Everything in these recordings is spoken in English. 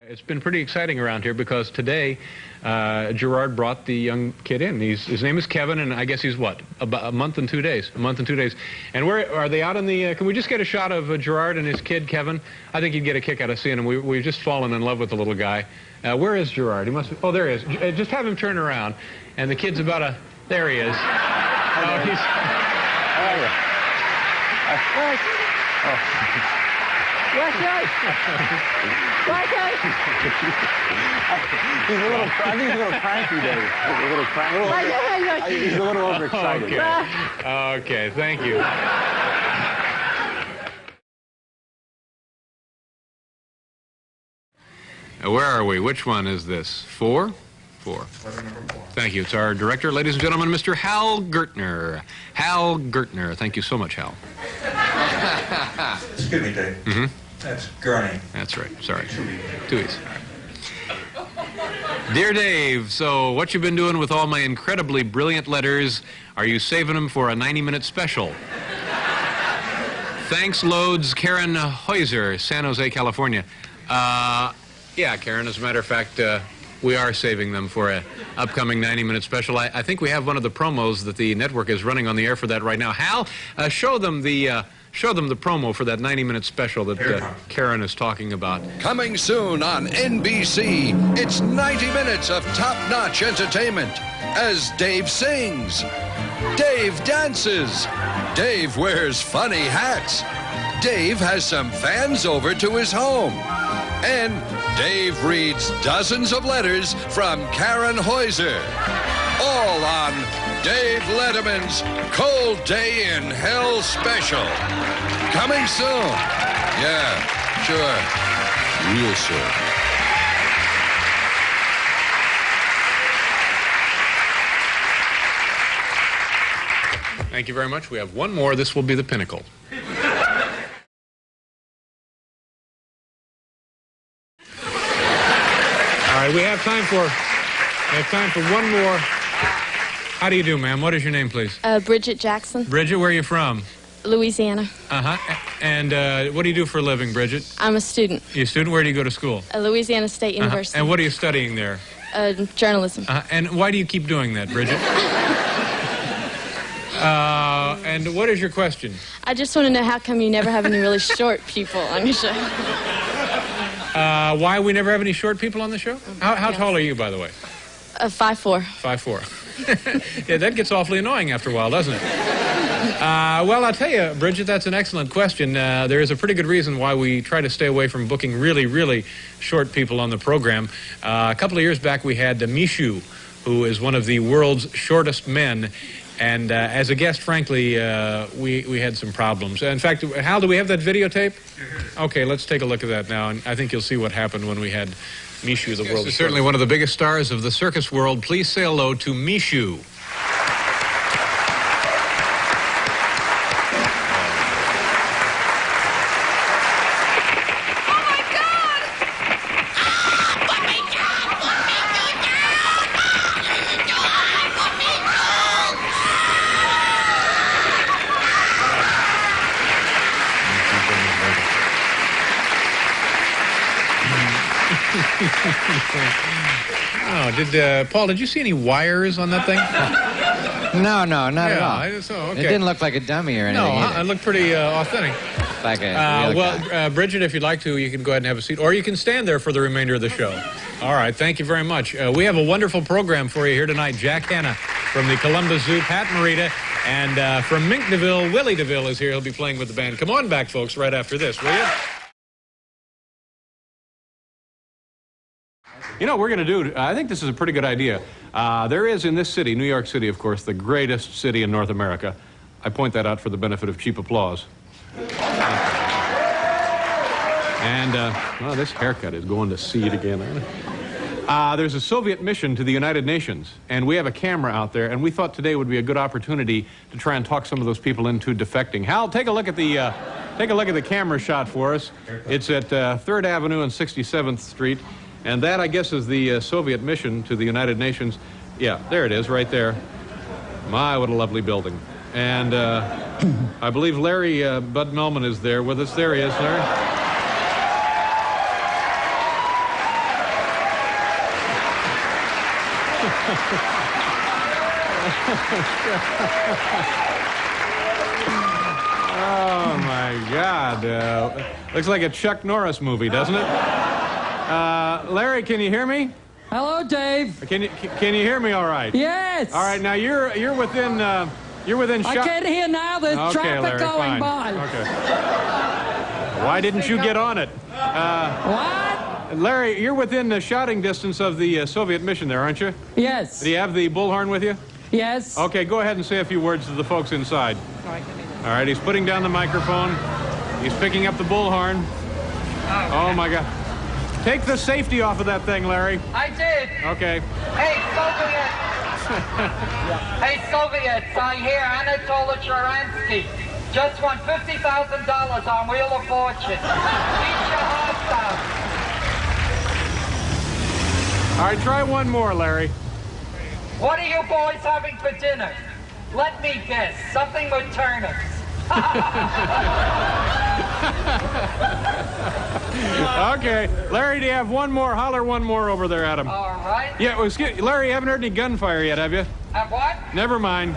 It's been pretty exciting around here because today Gerard brought the young kid in. His name is Kevin, and I guess he's what? About a month and 2 days. A month and 2 days. And where are they out in the... can we just get a shot of Gerard and his kid, Kevin? I think you'd get a kick out of seeing him. We've just fallen in love with the little guy. Where is Gerard? He must be... Oh, there he is. Just have him turn around. And the kid's about a... There he is. Oh, he's... How are you? He's a little, I think he's a little cranky, Dave. He's a little overexcited. Okay, thank you. Where are we? Which one is this? Four? Four. Thank you. It's our director, ladies and gentlemen, Mr. Hal Gertner. Hal Gertner. Thank you so much, Hal. Excuse me, Dave. Mm-hmm. That's Gurney. That's right. Sorry. Two E's. Dear Dave, so what you been doing with all my incredibly brilliant letters? Are you saving them for a 90-minute special? Thanks loads, Karen Heuser, San Jose, California. Yeah, Karen, as a matter of fact, we are saving them for an upcoming 90-minute special. I think we have one of the promos that the network is running on the air for that right now. Hal, show them the promo for that 90-minute special that Karen is talking about. Coming soon on NBC, it's 90 minutes of top-notch entertainment as Dave sings, Dave dances, Dave wears funny hats, Dave has some fans over to his home, and Dave reads dozens of letters from Karen Heuser. All on Dave Letterman's Cold Day in Hell special. Coming soon. Yeah, sure. Real soon. Thank you very much. We have one more. This will be the pinnacle. All right, we have time for one more. How do you do, ma'am? What is your name, please? Bridget Jackson. Bridget, where are you from? Louisiana. Uh-huh. And what do you do for a living, Bridget? I'm a student. You a student? Where do you go to school? Louisiana State University. And what are you studying there? Journalism. And why do you keep doing that, Bridget? And what is your question? I just want to know how come you never have any really short people on your show. Why we never have any short people on the show? How tall are you, by the way? 5'4". 5'4". Yeah, that gets awfully annoying after a while, doesn't it? Well, I'll tell you, Bridget, that's an excellent question. There is a pretty good reason why we try to stay away from booking really, really short people on the program. A couple of years back, we had Mishu, who is one of the world's shortest men. And as a guest, frankly, we had some problems. In fact, Hal, do we have that videotape? Okay, let's take a look at that now, and I think you'll see what happened when we had Mishu, the world's certainly one of the biggest stars of the circus world. Please say hello to Mishu. Oh, Paul, did you see any wires on that thing? No, not at all. Okay. It didn't look like a dummy or anything. No, it looked pretty authentic. Like a real guy. Bridget, if you'd like to, you can go ahead and have a seat, or you can stand there for the remainder of the show. All right, thank you very much. We have a wonderful program for you here tonight. Jack Hanna from the Columbus Zoo, Pat Morita, and from Mink DeVille, Willie DeVille is here. He'll be playing with the band. Come on back, folks, right after this, will you? You know, we're going to do, I think this is a pretty good idea. There is in this city, New York City, of course, the greatest city in North America. I point that out for the benefit of cheap applause. And, well, this haircut is going to seed again. There's a Soviet mission to the United Nations, and we have a camera out there, and we thought today would be a good opportunity to try and talk some of those people into defecting. Hal, take a look at the camera shot for us. It's at 3rd Avenue and 67th Street. And that, I guess, is the Soviet mission to the United Nations. Yeah, there it is, right there. My, what a lovely building. And I believe Larry Bud Melman is there with us. There he is, Larry. Oh, my God. Looks like a Chuck Norris movie, doesn't it? Larry, can you hear me? Hello, Dave. Can you hear me all right? Yes. All right, now you're within shot. I can't hear now. There's traffic Larry, going fine. by. Okay. Why didn't you get on it? What? Larry, you're within shouting distance of the Soviet mission there, aren't you? Yes. Do you have the bullhorn with you? Yes. Okay, go ahead and say a few words to the folks inside. All right, he's putting down the microphone. He's picking up the bullhorn. Oh, my God. Take the safety off of that thing, Larry. I did. Okay. Hey, Soviets. Hey, Soviets, I hear Anatoly Sharansky just won $50,000 on Wheel of Fortune. Eat your hearts out. All right, try one more, Larry. What are you boys having for dinner? Let me guess. Something with turnips. Okay. Larry, do you have one more? Holler one more over there at him. All right. Yeah, well, Larry, you haven't heard any gunfire yet, have you? And what? Never mind.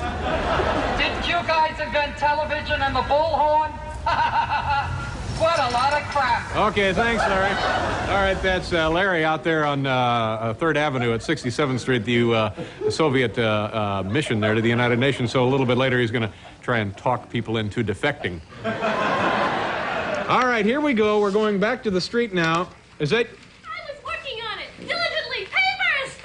Didn't you guys invent television and the bullhorn? What a lot of crap. Okay, thanks, Larry. All right, that's Larry out there on 3rd Avenue at 67th Street, the Soviet mission there to the United Nations. So a little bit later, he's going to try and talk people into defecting. All right, here we go. We're going back to the street now. Is that... I was working on it diligently. Papers!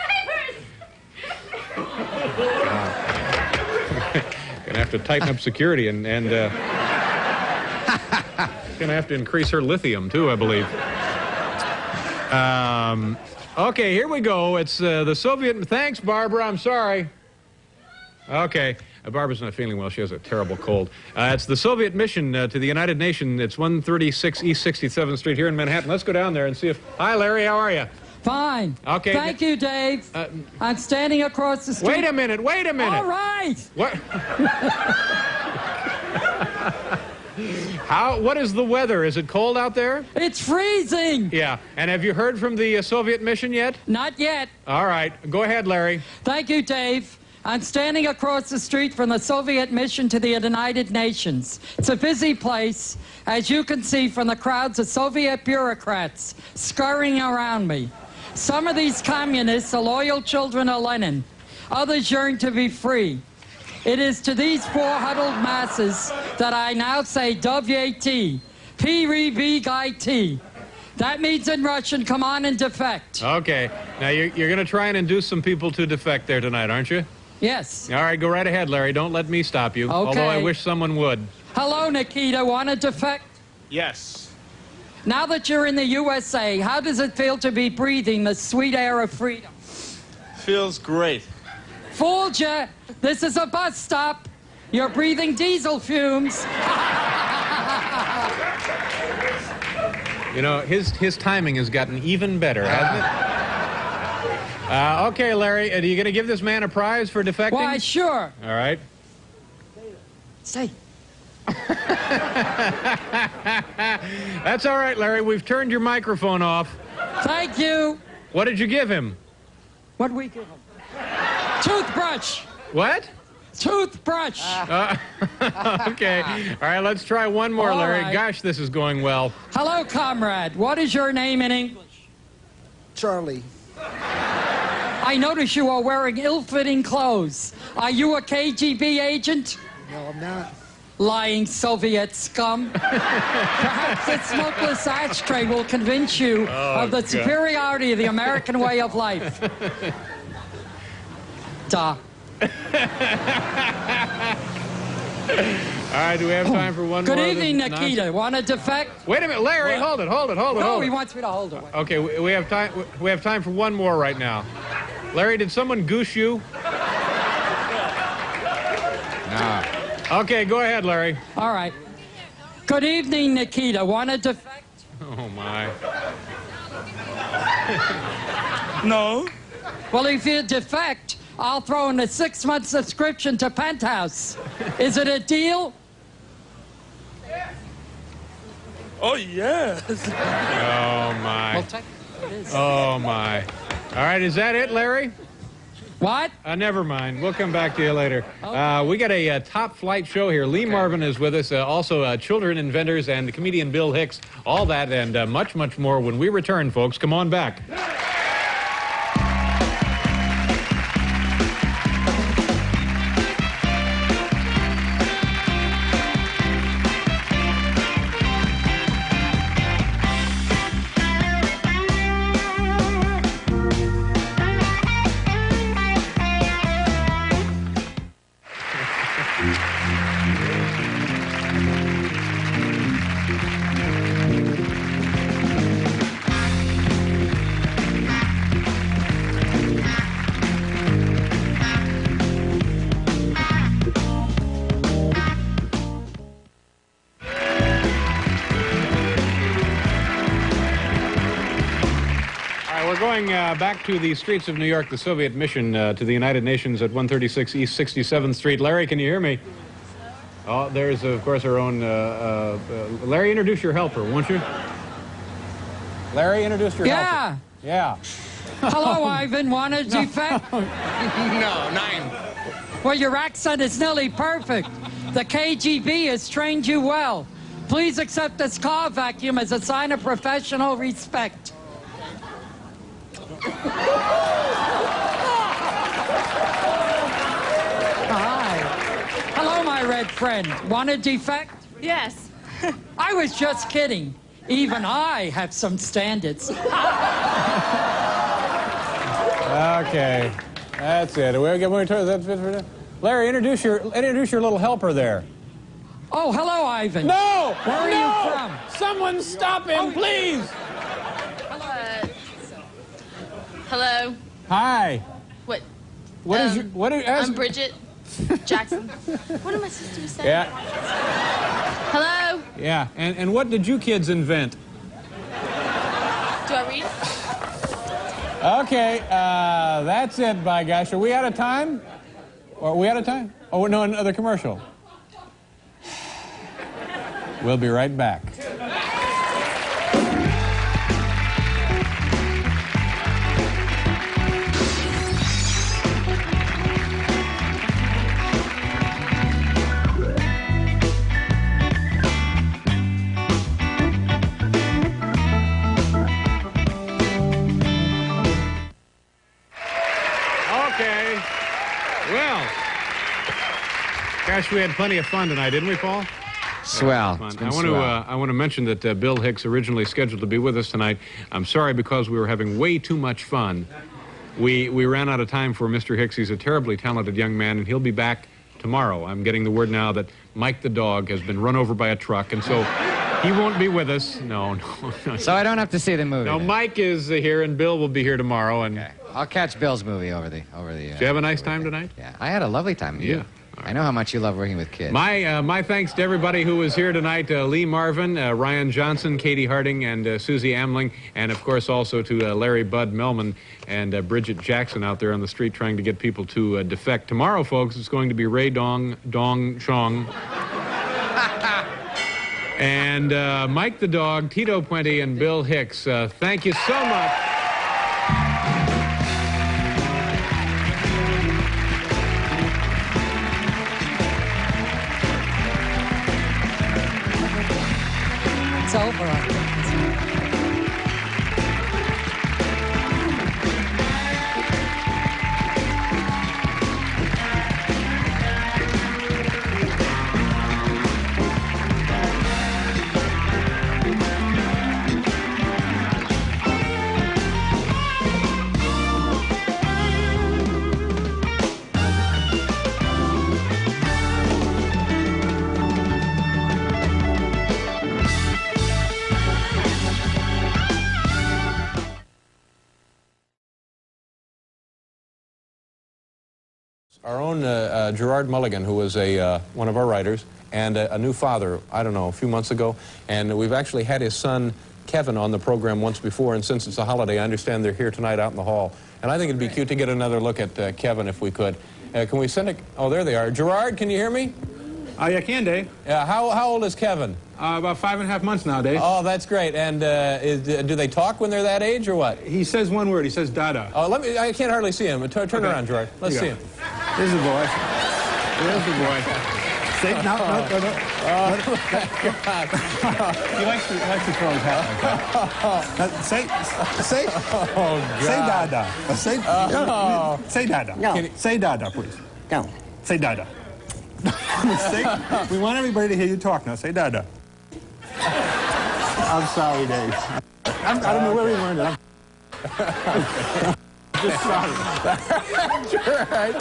Gonna have to tighten up security and gonna have to increase her lithium too, I believe. Okay, here we go. It's the Soviet. Thanks, Barbara. I'm sorry. Okay. Barbara's not feeling well. She has a terrible cold. It's the Soviet mission to the United Nations. It's 136 East 67th Street here in Manhattan. Let's go down there and see if... Hi, Larry. How are you? Fine. Okay. Thank you, Dave. I'm standing across the street. Wait a minute. Wait a minute. All right. What? What is the weather? Is it cold out there? It's freezing. Yeah. And have you heard from the Soviet mission yet? Not yet. All right. Go ahead, Larry. Thank you, Dave. I'm standing across the street from the Soviet mission to the United Nations. It's a busy place, as you can see from the crowds of Soviet bureaucrats scurrying around me. Some of these communists are loyal children of Lenin. Others yearn to be free. It is to these poor huddled masses that I now say WAT, P-R-E-B-I-T. That means in Russian, come on and defect. Okay. Now, you're going to try and induce some people to defect there tonight, aren't you? Yes. All right, go right ahead, Larry. Don't let me stop you. Okay. Although I wish someone would. Hello, Nikita. Want to defect? Yes. Now that you're in the USA, how does it feel to be breathing the sweet air of freedom? Feels great. Fooled you. This is a bus stop. You're breathing diesel fumes. You know, his timing has gotten even better, hasn't it? Okay, Larry, are you going to give this man a prize for defecting? Why, sure. All right. Say. That's all right, Larry. We've turned your microphone off. Thank you. What did you give him? What do we give him? Toothbrush. What? Toothbrush. Okay. All right, let's try one more, All Larry. right. Gosh, this is going well. Hello, comrade. What is your name in English? Charlie. I notice you are wearing ill-fitting clothes. Are you a KGB agent? No, I'm not. Lying Soviet scum. Perhaps that smokeless ashtray will convince you of the superiority of the American way of life. Duh. All right, do we have time for one Good more? evening, Nikita. Want to defect? Wait a minute, Larry, hold it. No, he wants me to hold it. Okay, we have time. We have time for one more right now. Larry, did someone goose you? No. Okay, go ahead, Larry. All right. Good evening, Nikita. Want to defect? Oh, my. No. Well, if you defect, I'll throw in a 6-month subscription to Penthouse. Is it a deal? Oh, yes. Oh, my. Well, technically it is. Oh, my. All right, is that it, Larry? What? Never mind. We'll come back to you later. Okay. We got a top flight show here. Lee Marvin is with us. Also, children inventors and comedian Bill Hicks. All that and much, much more when we return, folks. Come on back. Back to the streets of New York, the Soviet mission to the United Nations at 136 East 67th Street. Larry, can you hear me? Oh, there's, of course, our own... Larry, introduce your helper, won't you? Larry, introduce your helper. Yeah. Hello, Ivan. Want a defect? No, 9. Well, your accent is nearly perfect. The KGB has trained you well. Please accept this car vacuum as a sign of professional respect. Hi. Hello, my red friend. Want a defect? Yes. I was just kidding. Even I have some standards. Okay. That's it. Larry, introduce your little helper there. Oh, hello, Ivan. No! Where are you from? Someone stop him, please! Hello. Hi. What? I'm Bridget Jackson. What did my sister say? Yeah. Hello. Yeah. And what did you kids invent? Do I read? Okay. That's it, by gosh. Are we out of time? Are we out of time? Oh, no, another commercial. We'll be right back. Gosh, we had plenty of fun tonight, didn't we, Paul? Swell. I want to mention that Bill Hicks originally scheduled to be with us tonight. I'm sorry, because we were having way too much fun. We ran out of time for Mr. Hicks. He's a terribly talented young man, and he'll be back tomorrow. I'm getting the word now that Mike the dog has been run over by a truck, and so he won't be with us. No. So I don't have to see the movie. No, then. Mike is here, and Bill will be here tomorrow. And okay. I'll catch Bill's movie over the. Did you have a nice time tonight? Yeah, I had a lovely time. Yeah. I know how much you love working with kids. My thanks to everybody who was here tonight. Lee Marvin, Ryan Johnson, Katie Harding, and Susie Amling, and of course also to Larry Bud Melman and Bridget Jackson out there on the street trying to get people to defect. Tomorrow, folks, it's going to be Ray Dong Chong. And Mike the dog, Tito Puente, and Bill Hicks. Thank you so much. It's over. Our own Gerard Mulligan, who was one of our writers, and a new father, I don't know, a few months ago. And we've actually had his son, Kevin, on the program once before, and since it's a holiday, I understand they're here tonight out in the hall. And I think it'd be cute to get another look at Kevin if we could. Can we send it? Oh, there they are. Gerard, can you hear me? Yeah, I can, Dave. How old is Kevin? About 5.5 months now, Dave. Oh, that's great. And do they talk when they're that age or what? He says one word. He says Dada. Oh, I can't hardly see him. Turn around, Gerard. Let's see him. There's the boy. There's the boy. Say, no. He likes to throw his hat like that. Say Dada. Say Dada. No. Say Dada, please. No. Say Dada. We want everybody to hear you talk now. Say Dada. I'm sorry, Dave. I don't know where we learned it. I'm just sorry. Gerard.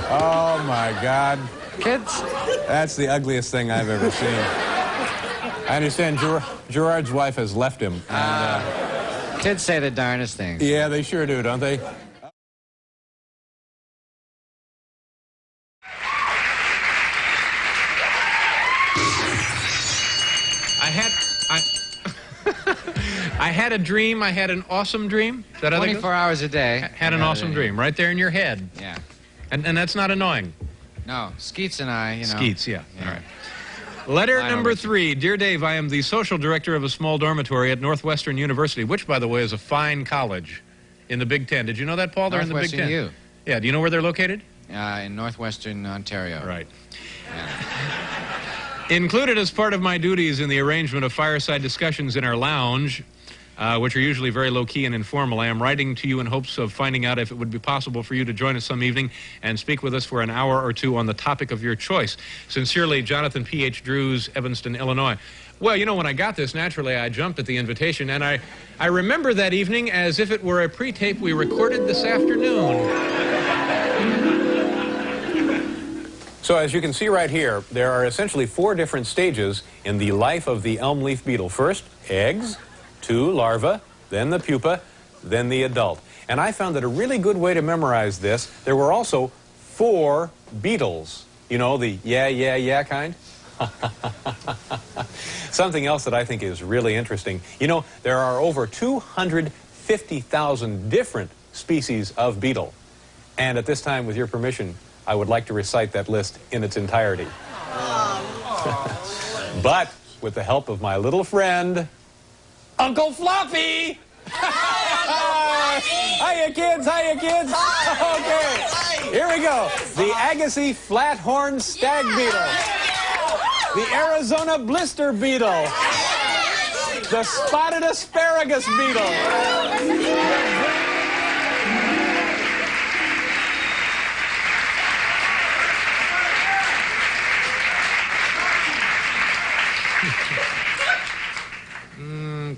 Oh my God. Kids? That's the ugliest thing I've ever seen. I understand Gerard's wife has left him. And, Kids say the darndest things. yeah, they sure do, don't they? I had a dream. I had an awesome dream. Is that 24 hours a day. Had an awesome dream right there in your head. Yeah. And that's not annoying. No, Skeets and I, you know. Skeets, yeah. All right. Letter number 3. Dear Dave, I am the social director of a small dormitory at Northwestern University, which, by the way, is a fine college in the Big Ten. Did you know that, Paul? They're in the Big Ten. U. Yeah. Do you know where they're located? In Northwestern Ontario. Right. Yeah. Included as part of my duties in the arrangement of fireside discussions in our lounge, which are usually very low-key and informal, I am writing to you in hopes of finding out if it would be possible for you to join us some evening and speak with us for an hour or two on the topic of your choice. Sincerely, Jonathan P.H. Drews, Evanston, Illinois. Well, you know, when I got this, naturally, I jumped at the invitation, and I remember that evening as if it were a pre-tape we recorded this afternoon. So as you can see right here, there are essentially 4 different stages in the life of the elm leaf beetle. First, eggs. 2, larvae, then the pupa, then the adult. And I found that a really good way to memorize this, there were also 4 beetles. You know, the yeah kind? Something else that I think is really interesting. You know, there are over 250,000 different species of beetle. And at this time, with your permission, I would like to recite that list in its entirety. But with the help of my little friend, Uncle Fluffy! Hiya, kids! Hiya, kids! Okay, here we go. The Agassiz flathorn stag beetle. The Arizona blister beetle. The spotted asparagus beetle.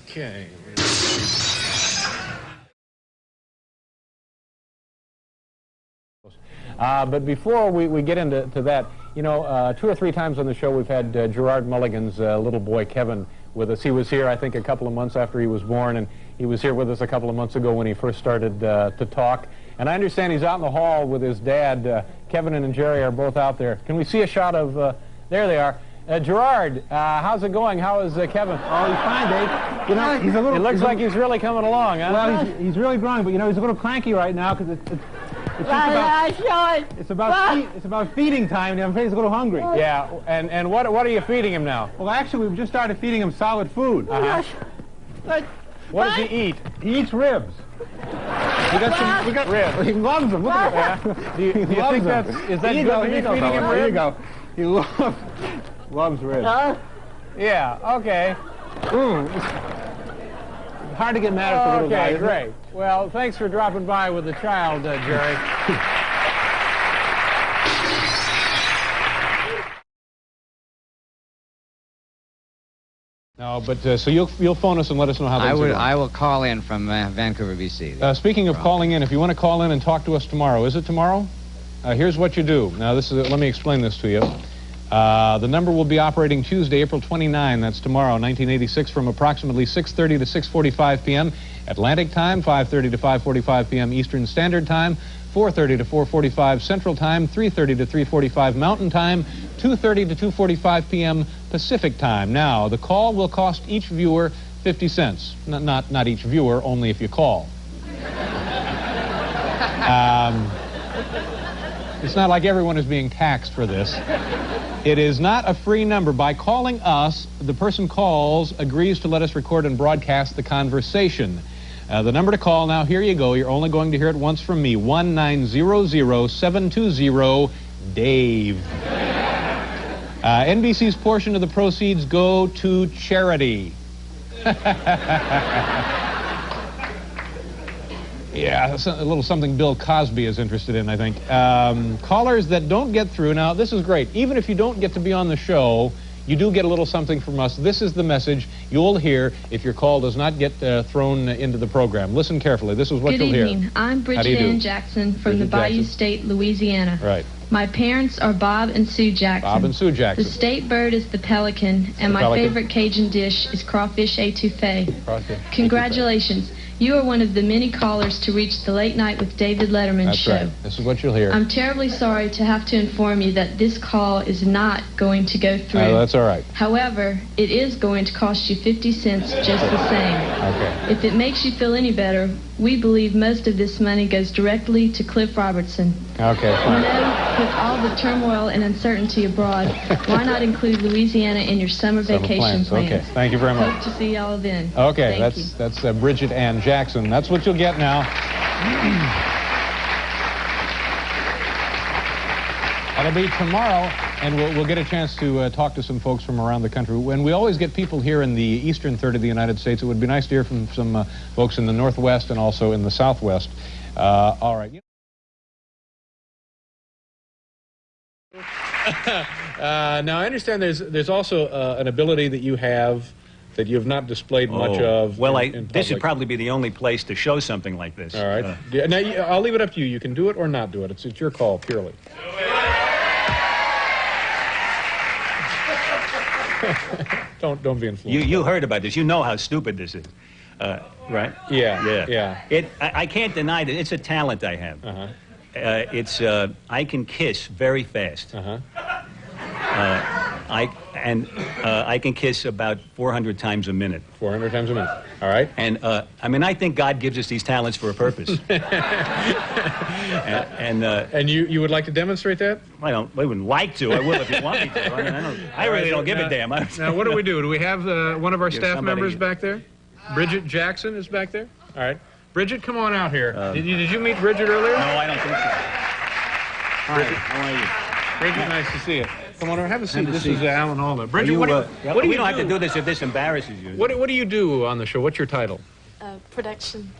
Okay. But before we get into that, you know, 2 or 3 times on the show we've had Gerard Mulligan's little boy Kevin with us. He was here, I think, a couple of months after he was born, and he was here with us a couple of months ago when he first started to talk. And I understand he's out in the hall with his dad. Kevin and Gerry are both out there. Can we see a shot of, there they are. Gerard, how's it going? How is Kevin? Oh, he's fine, Dave. You know, he's a little... It looks like he's really coming along, huh? Well, he's really growing, but, you know, he's a little cranky right now because it's about feeding time, and I'm afraid he's a little hungry. Yeah, and what are you feeding him now? Well, actually, we've just started feeding him solid food. What does he eat? He eats ribs. We got ribs. He loves them. Look at that. Do you think is that good to be feeding him ribs? Here you go. He loves ribs. Yeah, okay. Hard to get mad at the little guy. Okay, great. Well, thanks for dropping by with the child, Gerry. No, but so you'll phone us and let us know how things are going. I will call in from Vancouver, BC. Speaking of calling in, if you want to call in and talk to us tomorrow, is it tomorrow? Here's what you do. Now, let me explain this to you. The number will be operating Tuesday, April 29. That's tomorrow, 1986, from approximately 6:30 to 6:45 p.m. Atlantic Time, 5:30 to 5:45 p.m. Eastern Standard Time, 4:30 to 4:45 Central Time, 3:30 to 3:45 Mountain Time, 2:30 to 2:45 p.m. Pacific Time. Now, the call will cost each viewer 50 cents. Not each viewer, only if you call. It's not like everyone is being taxed for this. It is not a free number. By calling us, the person calls agrees to let us record and broadcast the conversation. The number to call now, here you go. You're only going to hear it once from me. 1-900-720-DAVE. NBC's portion of the proceeds go to charity. Yeah, a little something Bill Cosby is interested in, I think. Callers that don't get through, now this is great. Even if you don't get to be on the show, you do get a little something from us. This is the message you'll hear if your call does not get thrown into the program. Listen carefully. This is what you'll hear. Good evening. I'm Bridget Jackson from the Bayou State, Louisiana. Right. My parents are Bob and Sue Jackson. Bob and Sue Jackson. The state bird is the pelican, and my favorite Cajun dish is crawfish etouffee. Congratulations. You are one of the many callers to reach the Late Night with David Letterman show. That's right. This is what you'll hear. I'm terribly sorry to have to inform you that this call is not going to go through. That's all right. However, it is going to cost you 50 cents just the same. Okay. If it makes you feel any better, we believe most of this money goes directly to Cliff Robertson. Okay, fine. You know, with all the turmoil and uncertainty abroad, why not include Louisiana in your summer vacation plans? Okay, thank you very much. Hope to see y'all then. Okay, Thank that's Bridget Ann Jackson. That's what you'll get now. That'll be tomorrow, and we'll get a chance to talk to some folks from around the country. And we always get people here in the eastern third of the United States. It would be nice to hear from some folks in the Northwest and also in the Southwest. All right. Now, I understand there's also an ability that you have that you have not displayed much of. Well, in this would probably be the only place to show something like this. All right. Now, I'll leave it up to you. You can do it or not do it. It's your call, purely. Don't be influenced. You heard about this. You know how stupid this is, right? Yeah. I can't deny that it's a talent I have. I can kiss very fast. I can kiss about 400 times a minute. 400 times a minute. All right. And I mean, I think God gives us these talents for a purpose. And you would like to demonstrate that? I wouldn't like to. I will if you want me to. I really don't give a damn. Now, what do we do? Do we have one of our staff members back there? Bridget Jackson is back there? All right. Bridget, come on out here. Did you meet Bridget earlier? No, I don't think so. Bridget, how are you? Bridget, nice to see you. Come on over, have a seat. This is Alan Alda. Bridget, we don't do? have to do this if this embarrasses you. What do you do on the show? What's your title? Production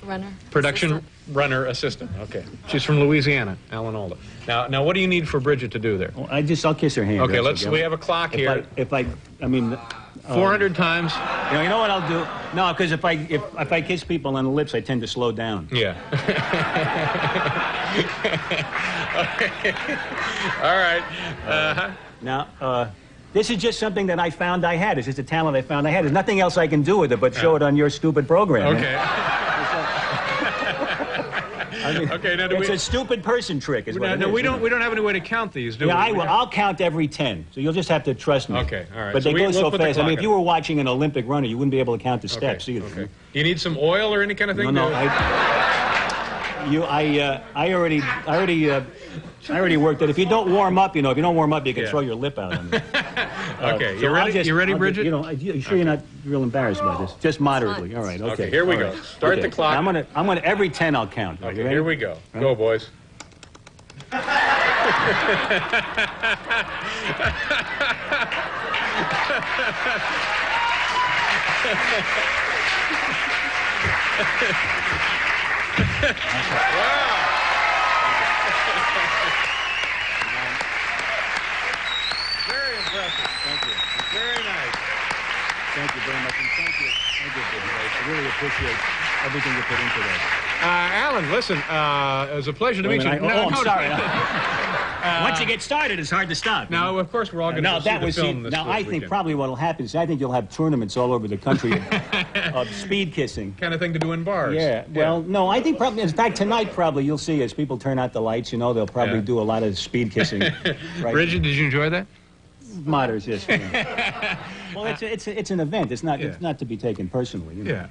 runner. Production runner assistant. Okay. She's from Louisiana, Alan Alda. Now, what do you need for Bridget to do there? Well, I'll kiss her hand. Okay, we have a clock here. I mean. 400 times. You know what I'll do? No, because if I kiss people on the lips, I tend to slow down. Yeah. All right. Now, this is just something that I found I had. It's just a talent I found I had. There's nothing else I can do with it but show it on your stupid program. Okay. I mean, okay, now it's a stupid person trick. Is what it is. We don't have any way to count these, do we? I will. I'll count every 10. So you'll just have to trust me. Okay, all right. But they go so fast. I mean, if you were watching an Olympic runner, you wouldn't be able to count the steps either. Okay. You need some oil or any kind of thing? No. I already worked it. If you don't warm up, you can throw your lip out on me. Okay, you ready, Bridget? You sure you're not real embarrassed about this? Just moderately. All right. Okay. Here we go. Start the clock. I'm gonna every 10 I'll count. Okay. Here we go. Go, boys. Wow. Very impressive. Thank you. Very nice. Thank you very much. And thank you. I really appreciate everything you put into that. Alan, listen, it was a pleasure to meet you. I'm sorry. Once you get started, it's hard to stop. Now, of course, we're all going to see the film this Now, I think weekend. probably what will happen is I think you'll have tournaments all over the country of speed kissing. Kind of thing to do in bars. Yeah. Well, no, I think probably, in fact, tonight probably you'll see as people turn out the lights, you know, they'll probably do a lot of speed kissing. Right? Bridget, did you enjoy that? Moderate, yes. Well, it's an event. It's not to be taken personally. You know?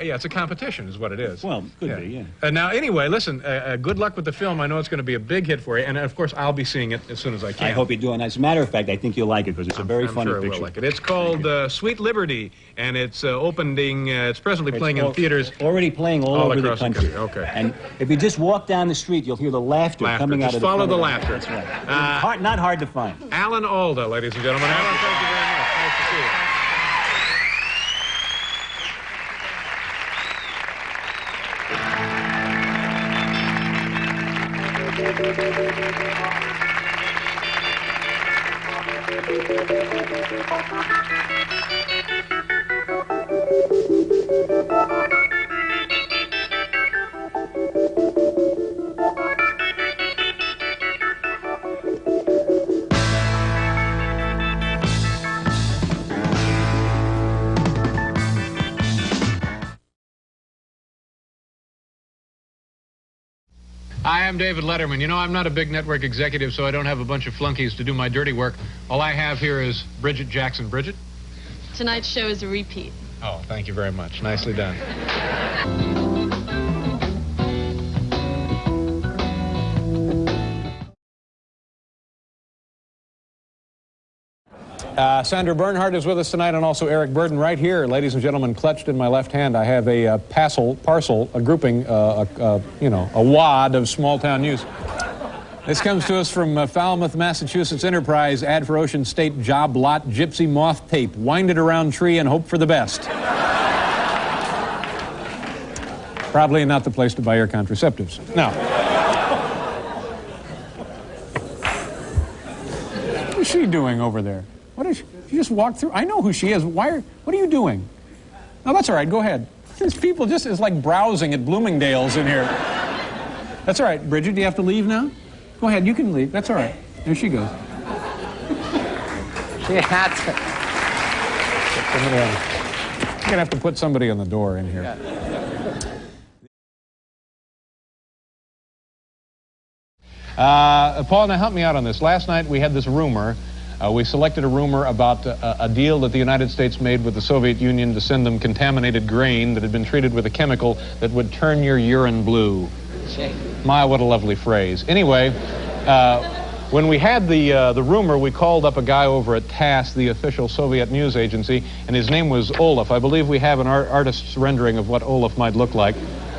Yeah, it's a competition is what it is. Well, could be, yeah. Now, anyway, listen, good luck with the film. I know it's going to be a big hit for you, and of course, I'll be seeing it as soon as I can. I hope you do, and as a matter of fact, I think you'll like it, because it's a very funny picture. picture. Will like it. It's called Sweet Liberty, and it's it's presently playing in theaters. Already playing all over the across country. Okay. And if you just walk down the street, you'll hear the laughter coming out Just of the follow the front. laughter. That's right. Not hard to find. Alan Alda, ladies and gentlemen. Alan, thank you very much. Nice to see you. Hi, I'm David Letterman. You know, I'm not a big network executive, so I don't have a bunch of flunkies to do my dirty work. All I have here is Bridget Jackson. Bridget? Tonight's show is a repeat. Oh, thank you very much. Nicely done. Sandra Bernhardt is with us tonight, and also Eric Burden right here. Ladies and gentlemen, clutched in my left hand, I have a parcel, a grouping, a wad of small-town news. This comes to us from Falmouth, Massachusetts Enterprise. Ad for Ocean State job lot, gypsy moth tape. Wind it around tree and hope for the best. Probably not the place to buy your contraceptives. Now, what is she doing over there? What is she just walked through? I know who she is. What are you doing? No, that's all right. Go ahead. There's people just is like browsing at Bloomingdale's in here. That's all right. Bridget, do you have to leave now? Go ahead. You can leave. That's all right. There she goes. She had to. You're going to have to put somebody on the door in here. Paul, now help me out on this. Last night we had this rumor. We selected a rumor about a deal that the United States made with the Soviet Union to send them contaminated grain that had been treated with a chemical that would turn your urine blue. My, what a lovely phrase. Anyway, when we had the rumor, we called up a guy over at TASS, the official Soviet news agency, and his name was Olaf. I believe we have an artist's rendering of what Olaf might look like.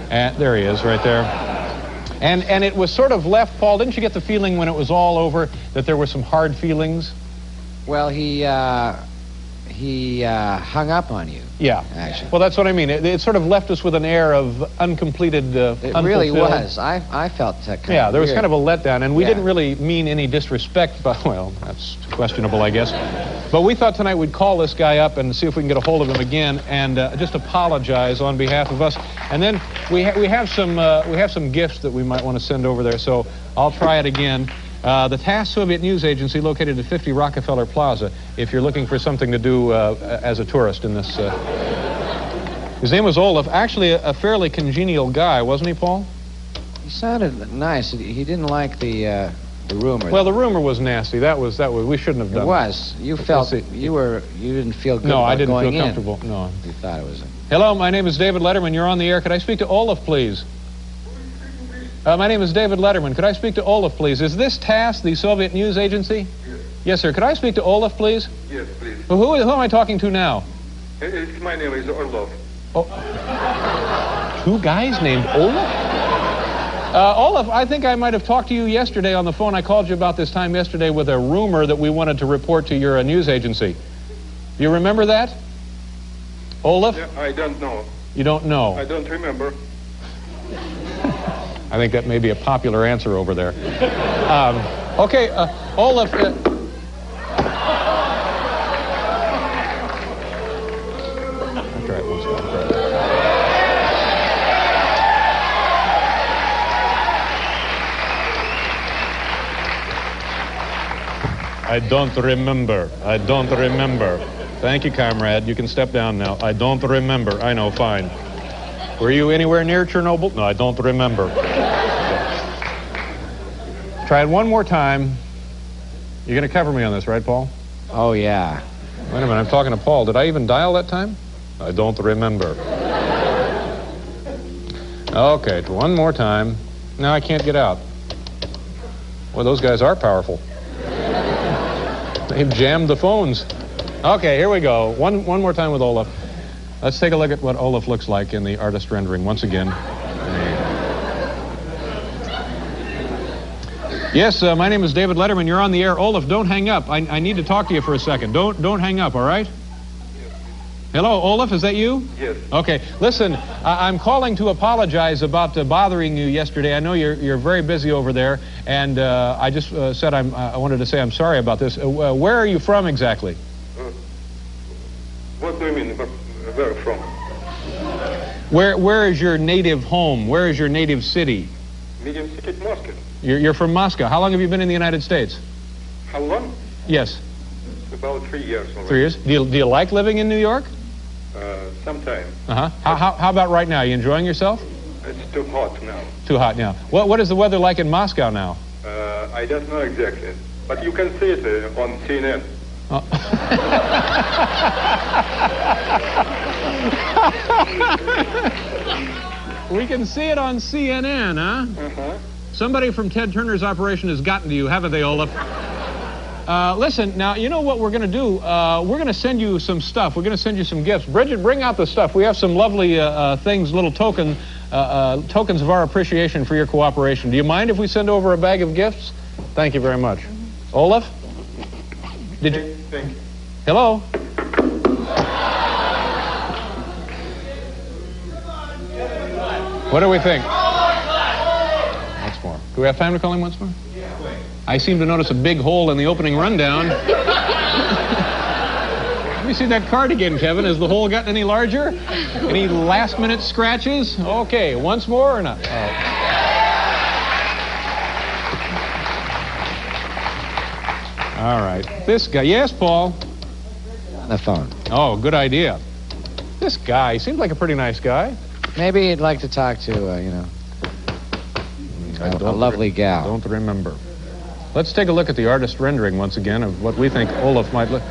There he is, right there. And it was sort of left, Paul, didn't you get the feeling when it was all over that there were some hard feelings? Well, he hung up on you. Yeah. Actually. Well, that's what I mean. It sort of left us with an air of uncompleted, It really was. I felt kind of there was weird. kind of a letdown, and we didn't really mean any disrespect, but, well, that's questionable, I guess. But we thought tonight we'd call this guy up and see if we can get a hold of him again and just apologize on behalf of us. And then we have some gifts that we might want to send over there, so I'll try it again. The TASS Soviet News Agency, located at 50 Rockefeller Plaza, if you're looking for something to do as a tourist in this. His name was Olaf. Actually, a fairly congenial guy, wasn't he, Paul? He sounded nice. He didn't like the rumor. Well, the rumor was nasty. That was we shouldn't have done. It was. You felt you didn't feel good. No, I didn't going feel comfortable. In. No. You thought it was. Hello, my name is David Letterman. You're on the air. Could I speak to Olaf, please? My name is David Letterman. Could I speak to Olaf, please? Is this TASS, the Soviet news agency? Yes. Yes, sir. Could I speak to Olaf, please? Yes, please. Well, who am I talking to now? My name is Orlov. Oh. Two guys named Olaf? Olaf, I think I might have talked to you yesterday on the phone. I called you about this time yesterday with a rumor that we wanted to report to your news agency. Do you remember that? Olaf? Yeah, I don't know. You don't know? I don't remember. I think that may be a popular answer over there. Okay, Olaf. I don't remember. I don't remember. Thank you, comrade. You can step down now. I don't remember. I know, fine. Were you anywhere near Chernobyl? No, I don't remember. Try it one more time. You're going to cover me on this, right, Paul? Oh, yeah. Wait a minute, I'm talking to Paul. Did I even dial that time? I don't remember. Okay, one more time. Now I can't get out. Well, those guys are powerful. They've jammed the phones. Okay, here we go. One more time with Olaf. Let's take a look at what Olaf looks like in the artist rendering once again. Yes, my name is David Letterman. You're on the air. Olaf, don't hang up. I need to talk to you for a second. Don't hang up, all right? Hello, Olaf, is that you? Yes. Okay, listen, I'm calling to apologize about bothering you yesterday. I know you're very busy over there, and I just said I wanted to say I'm sorry about this. Where are you from exactly? What do you mean? Where from? Where is your native home? Where is your native city? Medium city, Moscow. You're from Moscow. How long have you been in the United States? How long? Yes. About 3 years already. 3 years? Do you like living in New York? Sometime. Uh-huh. How about right now? You enjoying yourself? It's too hot now. Too hot now. What is the weather like in Moscow now? I don't know exactly. But you can see it on CNN. We can see it on CNN, huh? Uh-huh. Somebody from Ted Turner's operation has gotten to you, haven't they, Olaf? Listen, now, you know what we're going to do? We're going to send you some stuff. We're going to send you some gifts. Bridget, bring out the stuff. We have some lovely things, little tokens of our appreciation for your cooperation. Do you mind if we send over a bag of gifts? Thank you very much. Olaf? Did you? Thank you. Hello? What do we think? Once more. Do we have time to call him once more? I seem to notice a big hole in the opening rundown. Let me see that card again, Kevin. Has the hole gotten any larger? Any last-minute scratches? Okay, once more or not? All right. This guy. Yes, Paul? On the phone. Oh, good idea. This guy seems like a pretty nice guy. Maybe you'd like to talk to, a lovely gal. Don't remember. Let's take a look at the artist rendering once again of what we think Olaf might look.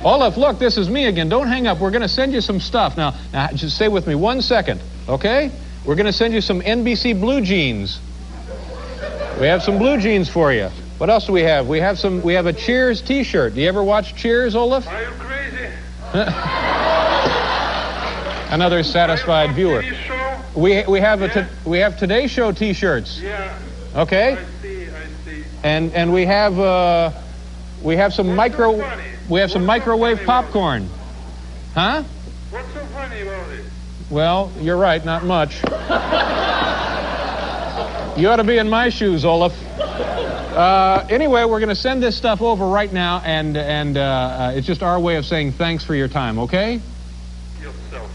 Olaf, look, this is me again. Don't hang up. We're going to send you some stuff. Now, just stay with me 1 second, okay? We're going to send you some NBC blue jeans. We have some blue jeans for you. What else do we have? We have a Cheers T-shirt. Do you ever watch Cheers, Olaf? Are you crazy? Another satisfied viewer. We have Today Show T-shirts. Yeah. Okay. I see. And we have some microwave popcorn. Huh? What's so funny about it? Well, you're right, not much. You ought to be in my shoes, Olaf. Anyway, we're going to send this stuff over right now, and it's just our way of saying thanks for your time, okay? Yourself.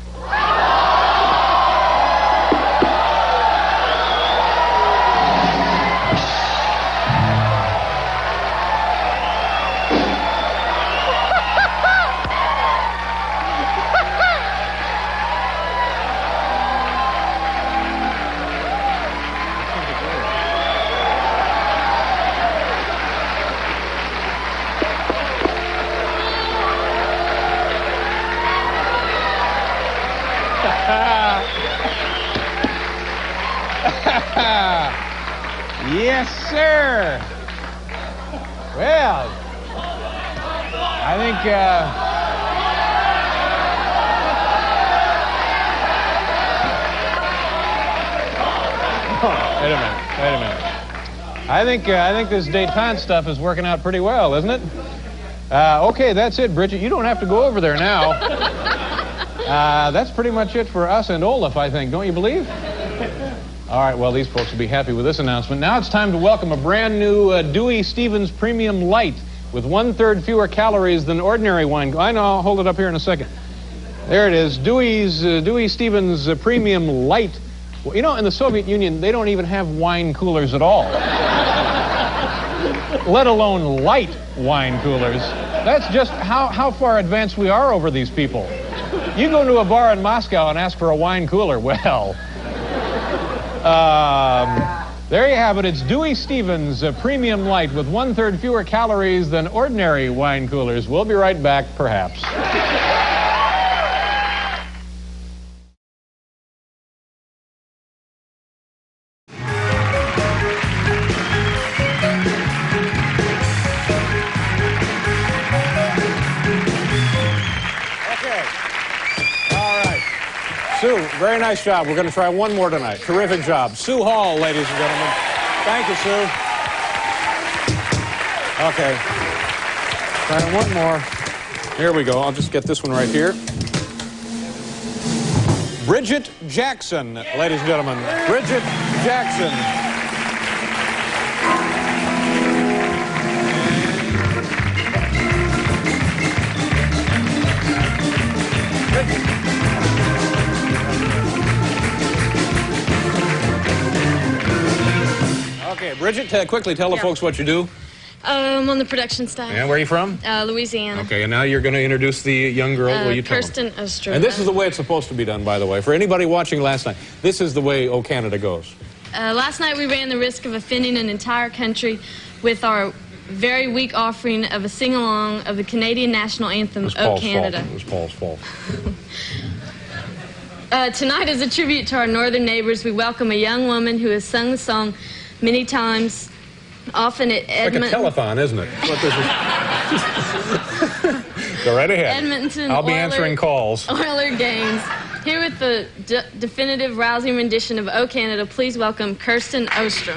Yes, sir. Well, I think wait a minute. I think this détente stuff is working out pretty well, isn't it? Okay, that's it, Bridget. You don't have to go over there now. That's pretty much it for us and Olaf, I think. Don't you believe? All right, well, these folks will be happy with this announcement. Now it's time to welcome a brand new Dewey Stevens Premium Light with 1/3 fewer calories than ordinary wine. I know, I'll hold it up here in a second. There it is, Dewey Stevens Premium Light. Well, you know, in the Soviet Union, they don't even have wine coolers at all. let alone light wine coolers. That's just how far advanced we are over these people. You go to a bar in Moscow and ask for a wine cooler, well, there you have it. It's Dewey Stevens Premium Light with 1/3 fewer calories than ordinary wine coolers. We'll be right back, perhaps. Sue, very nice job. We're going to try one more tonight. Terrific job. Sue Hall, ladies and gentlemen. Thank you, Sue. Okay. Try one more. Here we go. I'll just get this one right here. Bridget Jackson, ladies and gentlemen. Bridget Jackson. Okay, Bridget, quickly tell the folks what you do. I'm on the production staff. And where are you from? Louisiana. Okay, and now you're going to introduce the young girl. Will you tell them? Kirsten Ostrom. And this is the way it's supposed to be done, by the way. For anybody watching last night, this is the way O Canada goes. Last night we ran the risk of offending an entire country with our very weak offering of a sing-along of the Canadian national anthem, O Canada. It was Paul's fault. Tonight, as a tribute to our northern neighbors, we welcome a young woman who has sung the song many times, often at Edmonton. Like a telethon, isn't it? What this is. Go right ahead. Edmonton. I'll be answering calls. Oiler games. Here with the definitive, rousing rendition of O Canada, please welcome Kirsten Ostrom.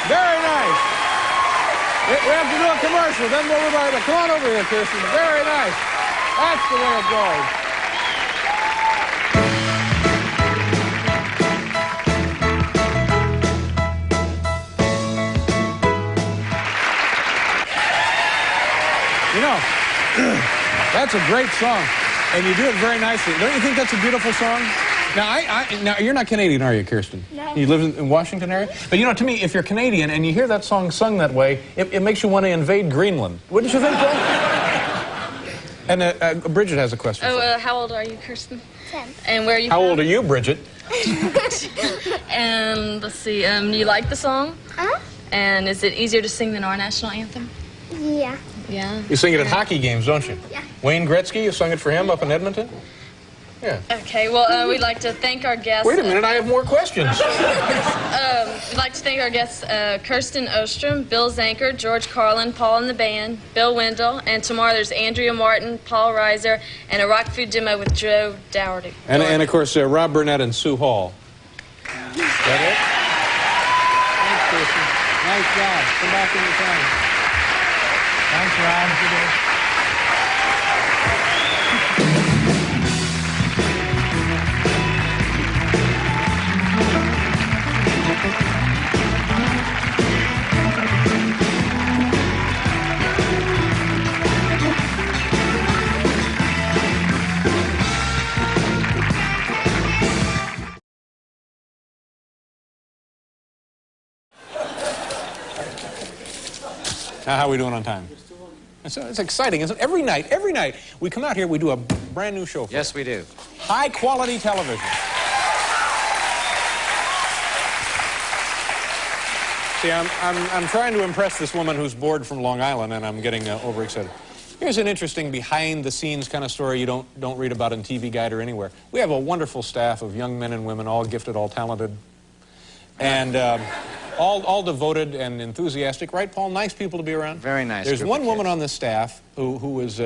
Very nice. We have to do a commercial, then we'll revive it. Come on over here, Kirsten. Very nice. That's the way it goes. You know, that's a great song, and you do it very nicely. Don't you think that's a beautiful song? Now, you're not Canadian, are you, Kirsten? No. You live in Washington area? But, you know, to me, if you're Canadian and you hear that song sung that way, it makes you want to invade Greenland. Wouldn't you think, Paul? And Bridget has a question. Oh, how old are you, Kirsten? 10. And where are you How from? old are you, Bridget? And let's see, you like the song? Huh? And is it easier to sing than our national anthem? Yeah. Yeah. You sing it at hockey games, don't you? Yeah. Wayne Gretzky, you sung it for him up in Edmonton? Yeah. Okay, well, we'd like to thank our guests. Wait a minute, I have more questions. We'd like to thank our guests, Kirsten Ostrom, Bill Zanker, George Carlin, Paul and the band, Bill Wendell, and tomorrow there's Andrea Martin, Paul Reiser, and a rock food demo with Joe Dougherty. And of course, Rob Burnett and Sue Hall. Is that it? Thanks, Christy. Nice job. Come back in the time. Thanks, Ron. Good day. Now, how are we doing on time? It's exciting, isn't it? Every night, we come out here, we do a brand new show for Yes, we do. high-quality television. See, I'm trying to impress this woman who's bored from Long Island, and I'm getting overexcited. Here's an interesting behind-the-scenes kind of story you don't read about in TV Guide or anywhere. We have a wonderful staff of young men and women, all gifted, all talented, and all devoted and enthusiastic, right, Paul? Nice people to be around. Very nice. There's one woman on the staff who was.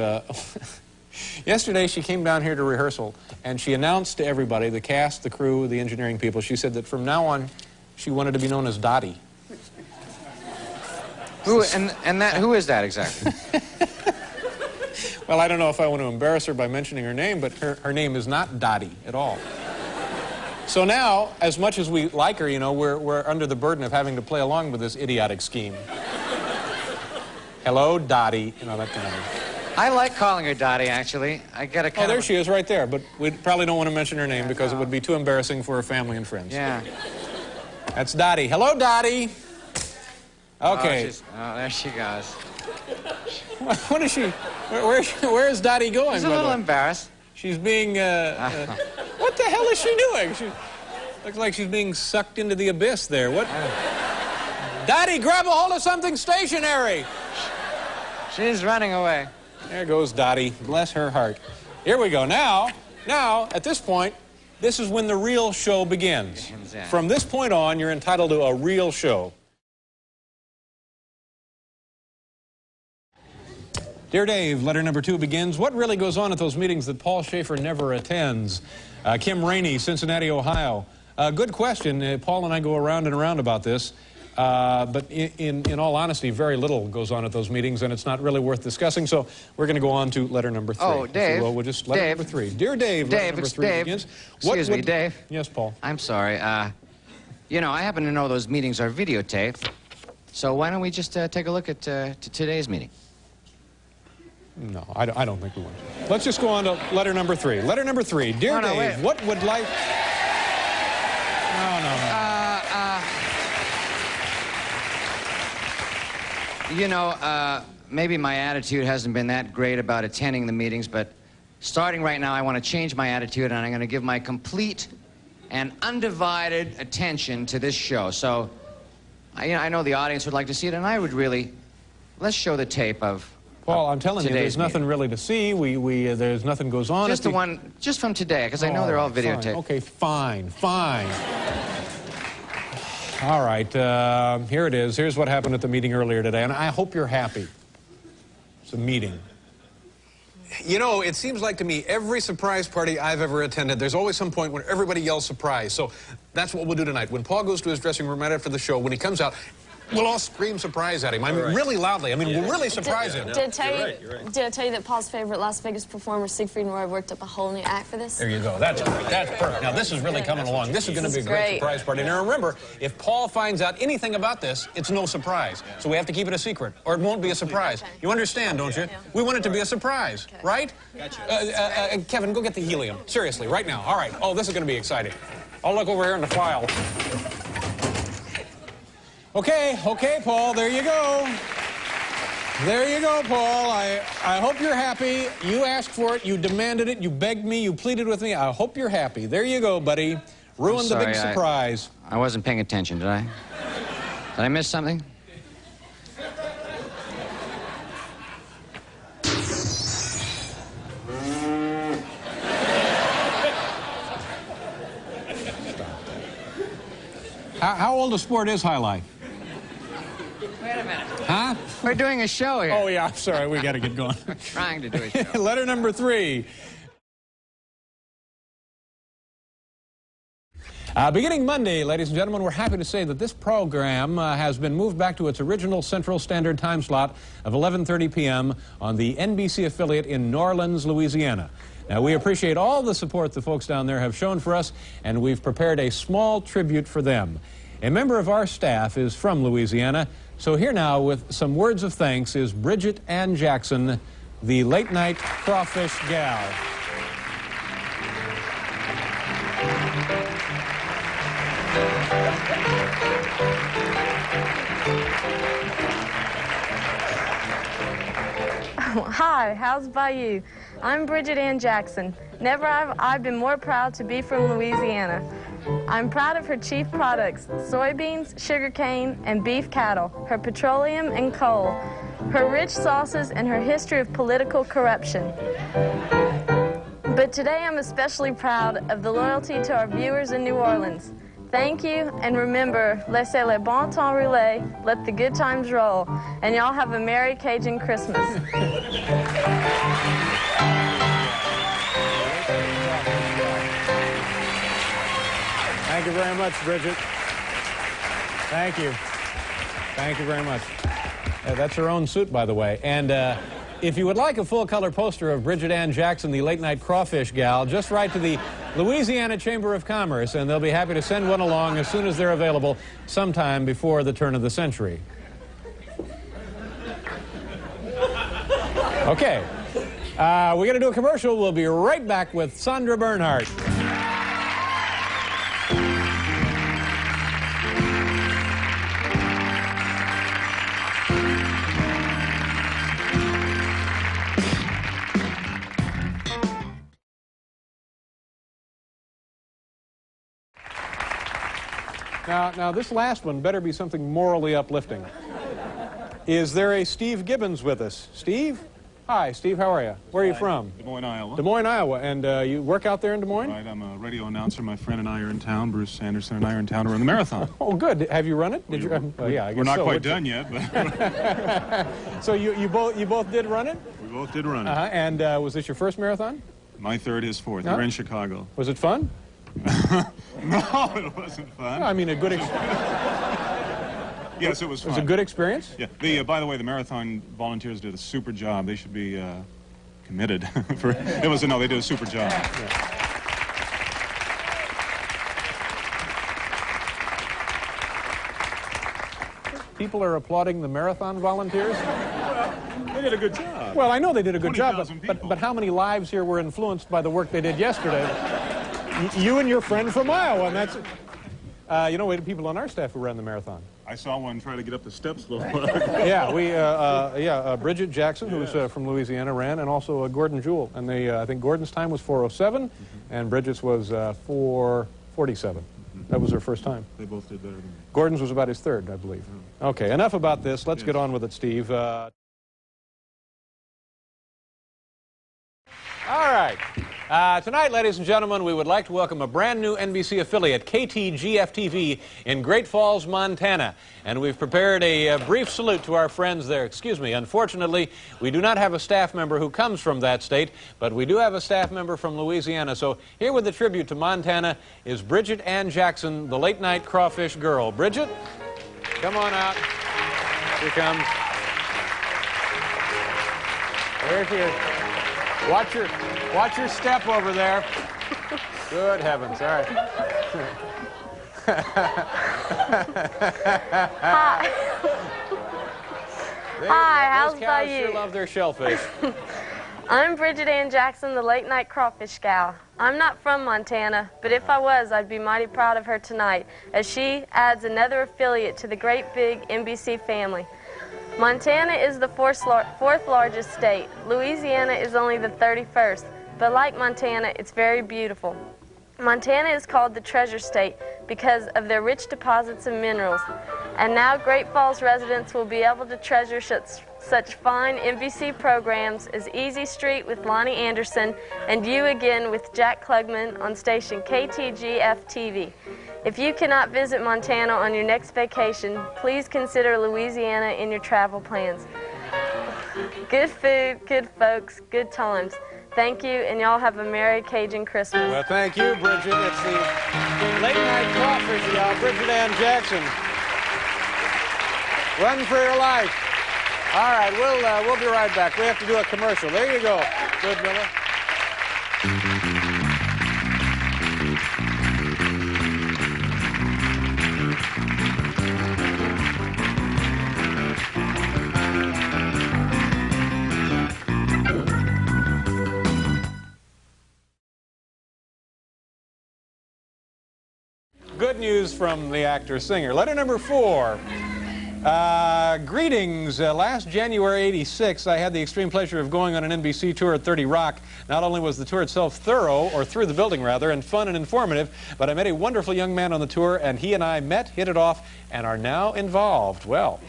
Yesterday, she came down here to rehearsal, and she announced to everybody, the cast, the crew, the engineering people, she said that from now on, she wanted to be known as Dottie. Who is that exactly? Well, I don't know if I want to embarrass her by mentioning her name, but her name is not Dottie at all. So now, as much as we like her, you know, we're under the burden of having to play along with this idiotic scheme. Hello, Dottie, you know, that kind of thing. I like calling her Dottie, actually. I get a kind there she is right there, but we probably don't want to mention her name because it would be too embarrassing for her family and friends. Yeah. That's Dottie. Hello, Dottie. Okay. Oh, there she goes. What is she? Where is Dottie going? She's a little embarrassed. She's being, what the hell is she doing? She looks like she's being sucked into the abyss there. What? Dottie, grab a hold of something stationary. She's running away. There goes Dottie. Bless her heart. Here we go. Now, at this point, this is when the real show begins. Yeah. From this point on, you're entitled to a real show. Dear Dave, letter number 2 begins. What really goes on at those meetings that Paul Schaefer never attends? Kim Rainey, Cincinnati, Ohio. Good question. Paul and I go around and around about this. But in all honesty, very little goes on at those meetings, and it's not really worth discussing. So we're going to go on to letter number 3. Oh, Dave. Well, we'll just letter number 3. Dear Dave, letter number 3 begins. Excuse me, Dave. Yes, Paul. I'm sorry. You know, I happen to know those meetings are videotaped. So why don't we just take a look at today's meeting? No, I don't think we want to. Let's just go on to letter number 3. Letter number 3. Dear Dave, wait. what would life... No. You know, maybe my attitude hasn't been that great about attending the meetings, but starting right now, I want to change my attitude, and I'm going to give my complete and undivided attention to this show. So, I know the audience would like to see it, and I would really... Let's show the tape of... Paul, I'm telling you, there's nothing really to see. There's nothing goes on. Just the one, just from today, because I know they're all videotaped. Fine. Okay, fine. All right, here it is. Here's what happened at the meeting earlier today, and I hope you're happy. It's a meeting. You know, it seems like to me, every surprise party I've ever attended, there's always some point when everybody yells surprise. So that's what we'll do tonight. When Paul goes to his dressing room right after the show, when he comes out, we'll all scream surprise at him. I mean, really loudly. I mean, we'll really surprise him. Did I tell you that Paul's favorite Las Vegas performer, Siegfried and Roy, worked up a whole new act for this? There you go. That's perfect. Now, this is really coming along. This is going to be a great surprise party. Now, remember, if Paul finds out anything about this, it's no surprise. So we have to keep it a secret, or it won't be a surprise. You understand, don't you? We want it to be a surprise, right? Gotcha. Kevin, go get the helium. Seriously, right now. All right. Oh, this is going to be exciting. I'll look over here in the file. Okay, Paul, there you go. There you go, Paul. I hope you're happy. You asked for it. You demanded it. You begged me. You pleaded with me. I hope you're happy. There you go, buddy. Ruined the big surprise. I wasn't paying attention, did I? Did I miss something? How old a sport is High Life? Wait a minute. Huh? We're doing a show here. Oh, yeah. I'm sorry. We got to get going. We're trying to do a show. Letter number 3. Beginning Monday, ladies and gentlemen, we're happy to say that this program has been moved back to its original Central Standard Time slot of 11:30 p.m. on the NBC affiliate in New Orleans, Louisiana. Now, we appreciate all the support the folks down there have shown for us, and we've prepared a small tribute for them. A member of our staff is from Louisiana, so here now with some words of thanks is Bridget Ann Jackson, the late-night Crawfish gal. Hi, how's by you? I'm Bridget Ann Jackson. Never have I been more proud to be from Louisiana. I'm proud of her chief products, soybeans, sugarcane, and beef cattle, her petroleum and coal, her rich sauces, and her history of political corruption. But today I'm especially proud of the loyalty to our viewers in New Orleans. Thank you, and remember, laissez le bon temps rouler, let the good times roll, and y'all have a Merry Cajun Christmas. Thank you very much, Bridget. Thank you. Thank you very much. That's her own suit, by the way. And if you would like a full-color poster of Bridget Ann Jackson, the late-night Crawfish gal, just write to the Louisiana Chamber of Commerce, and they'll be happy to send one along as soon as they're available sometime before the turn of the century. Okay. We're going to do a commercial. We'll be right back with Sandra Bernhardt. Now, this last one better be something morally uplifting. Is there a Steve Gibbons with us? Steve? Hi, Steve, how are you? Where are you from? Des Moines, Iowa. Des Moines, Iowa. And you work out there in Des Moines? Right, I'm a radio announcer. My friend and I are in town. Bruce Anderson and I are in town to run the marathon. Oh, good. Have you run it? Did you? Oh, yeah, I guess we're not so. quite done yet, but... So you both did run it? We both did run it. And was this your first marathon? My third, his fourth. We're in Chicago. Was it fun? No, it wasn't fun. No, I mean, a good Yes, it was fun. Was it a good experience? Yeah. By the way, the marathon volunteers did a super job. They should be committed. They did a super job. Yeah. People are applauding the marathon volunteers? Well, they did a good job. Well, I know they did a good job, but how many lives here were influenced by the work they did yesterday? You and your friend from Iowa, and that's... we had people on our staff who ran the marathon. I saw one try to get up the steps a little. Bridget Jackson, who's from Louisiana, ran, and also Gordon Jewell. And I think Gordon's time was 4:07, and Bridget's was 4:47. That was her first time. They both did better than me. Gordon's was about his third, I believe. Okay, enough about this. Let's get on with it, Steve. All right. Tonight, ladies and gentlemen, we would like to welcome a brand new NBC affiliate, KTGF-TV, in Great Falls, Montana. And we've prepared a brief salute to our friends there. Excuse me, unfortunately, we do not have a staff member who comes from that state, but we do have a staff member from Louisiana. So here with the tribute to Montana is Bridget Ann Jackson, the late-night Crawfish girl. Bridget, come on out. Here comes. There she is. Watch your step over there. Good heavens! All right. Hi. Hi, how's by you? Sure love their shellfish. I'm Bridget Ann Jackson, the late-night Crawfish gal. I'm not from Montana, but if I was, I'd be mighty proud of her tonight, as she adds another affiliate to the great big NBC family. Montana is the fourth largest state. Louisiana is only the 31st, but like Montana, it's very beautiful. Montana is called the Treasure State because of their rich deposits of minerals. And now Great Falls residents will be able to treasure such fine NBC programs as Easy Street with Lonnie Anderson and You Again with Jack Klugman on station KTGF-TV. If you cannot visit Montana on your next vacation, please consider Louisiana in your travel plans. Good food, good folks, good times. Thank you, and y'all have a Merry Cajun Christmas. Well, thank you, Bridget. It's the late night crawfish, y'all. Bridget Ann Jackson. Run for your life. All right, we'll be right back. We have to do a commercial. There you go. Good, Miller. Good news from the actor-singer. Letter number 4. Greetings. Last January '86, I had the extreme pleasure of going on an NBC tour at 30 Rock. Not only was the tour itself thorough, or through the building rather, and fun and informative, but I met a wonderful young man on the tour, and he and I met, hit it off, and are now involved. Well,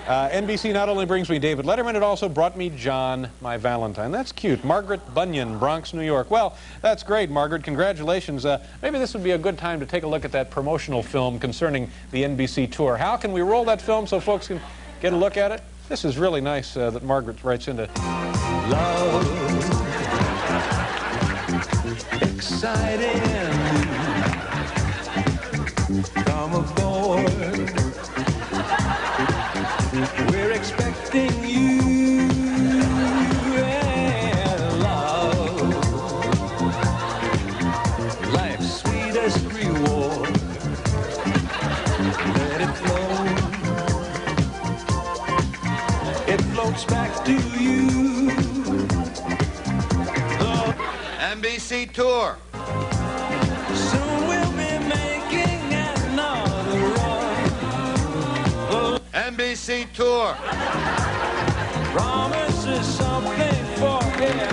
NBC not only brings me David Letterman, it also brought me John, my Valentine. That's cute. Margaret Bunyan, Bronx, New York. Well, that's great, Margaret. Congratulations. Maybe this would be a good time to take a look at that promotional film concerning the NBC tour. How can we roll that film so folks can get a look at it? This is really nice that Margaret writes into love, exciting, come aboard. We're expecting you and love, life's sweetest reward. Let it flow, it floats back to you. NBC tour. Soon we'll be making another run. NBC tour. Promise is something for everyone.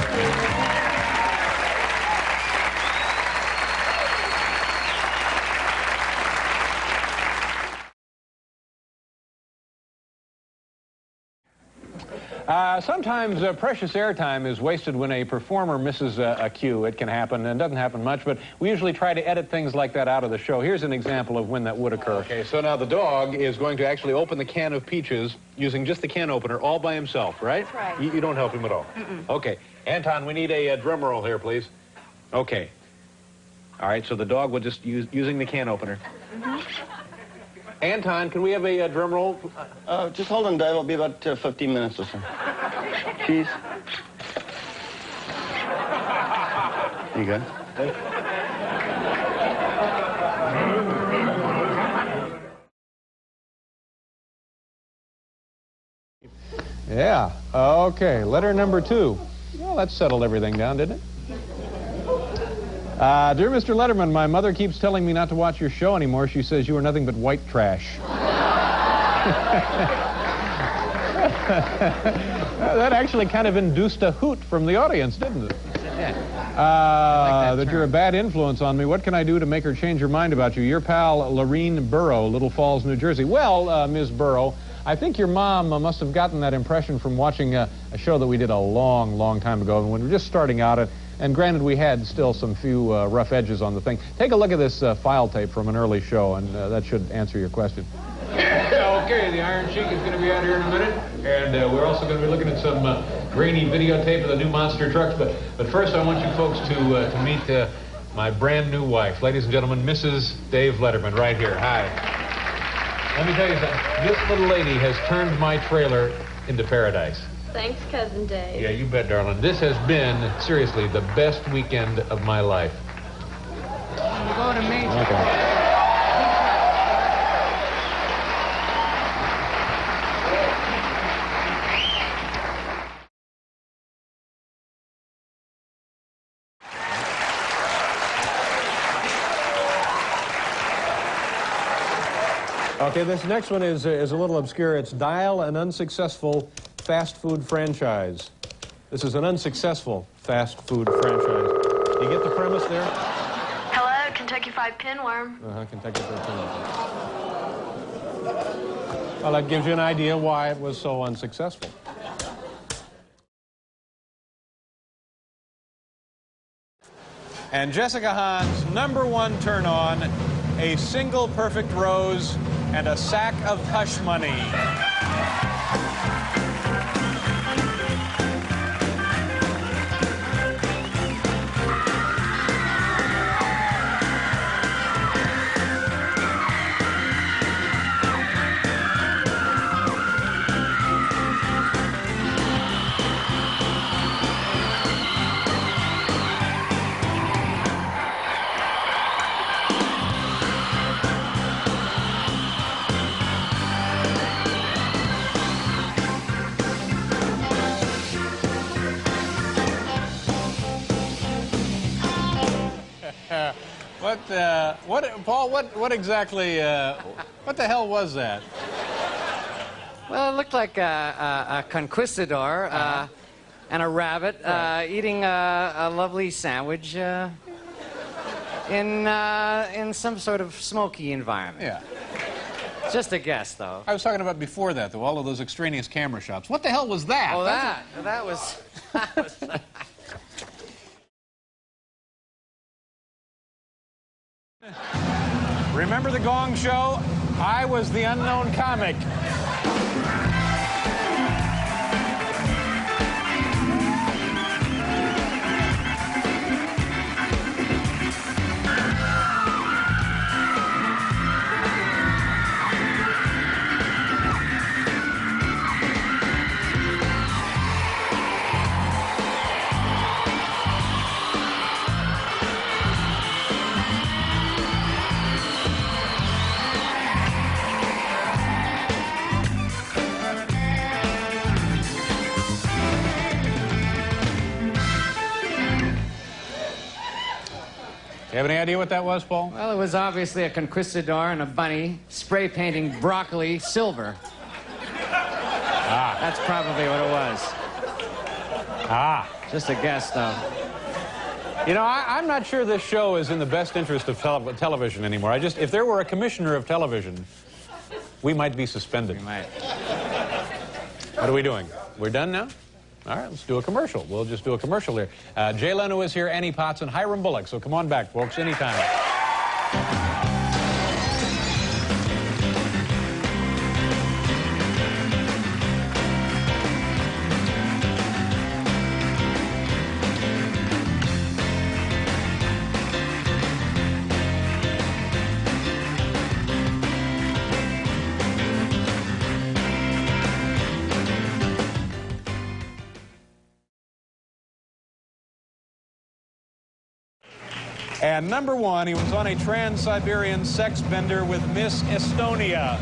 Sometimes precious airtime is wasted when a performer misses a cue. It can happen, and doesn't happen much, but we usually try to edit things like that out of the show. Here's an example of when that would occur. Okay, so now the dog is going to actually open the can of peaches using just the can opener all by himself, right? That's right. You don't help him at all? Mm-mm. Okay. Anton, we need a drum roll here, please. Okay. All right, so the dog will just using the can opener. Mm-hmm. Anton, can we have a drum roll? Just hold on, Dave. It'll be about 15 minutes or so. Cheese. You go. Yeah. Okay. Letter number 2. Well, that settled everything down, didn't it? Dear Mr. Letterman, my mother keeps telling me not to watch your show anymore. She says you are nothing but white trash. That actually kind of induced a hoot from the audience, didn't it? That you're a bad influence on me. What can I do to make her change her mind about you? Your pal, Lorene Burrow, Little Falls, New Jersey. Well, Ms. Burrow, I think your mom must have gotten that impression from watching a show that we did a long, long time ago when we were just starting out. And granted, we had still some few rough edges on the thing. Take a look at this file tape from an early show, and that should answer your question. Okay, the Iron Sheik is going to be out here in a minute, and we're also going to be looking at some grainy videotape of the new monster trucks. But first, I want you folks to meet my brand new wife. Ladies and gentlemen, Mrs. Dave Letterman, right here. Hi. Let me tell you something. This little lady has turned my trailer into paradise. Thanks, Cousin Dave. Yeah, you bet, darling. This has been, seriously, the best weekend of my life. You go to me. Okay. Okay, this next one is a little obscure. It's Dial an Unsuccessful Fast Food Franchise. This is an unsuccessful fast food franchise. Do you get the premise there? Hello, Kentucky Fried Pinworm. Kentucky Fried Pinworm. Well, that gives you an idea why it was so unsuccessful. And Jessica Hahn's #1 turn-on, a single perfect rose and a sack of hush money. Paul, what exactly, what the hell was that? Well, it looked like a conquistador and a rabbit eating a lovely sandwich in some sort of smoky environment. Yeah. Just a guess, though. I was talking about before that, though, all of those extraneous camera shots. What the hell was that? Oh, that was... Remember the Gong Show? I was the unknown comic. You have any idea what that was, Paul? Well, it was obviously a conquistador and a bunny spray painting broccoli silver. Ah. That's probably what it was. Ah. Just a guess, though. You know, I'm not sure this show is in the best interest of television anymore. If there were a commissioner of television, we might be suspended. We might. What are we doing? We're done now? All right, let's do a commercial. We'll just do a commercial here. Jay Leno is here, Annie Potts, and Hiram Bullock. So come on back, folks, anytime. And number one, he was on a trans-Siberian sex bender with Miss Estonia.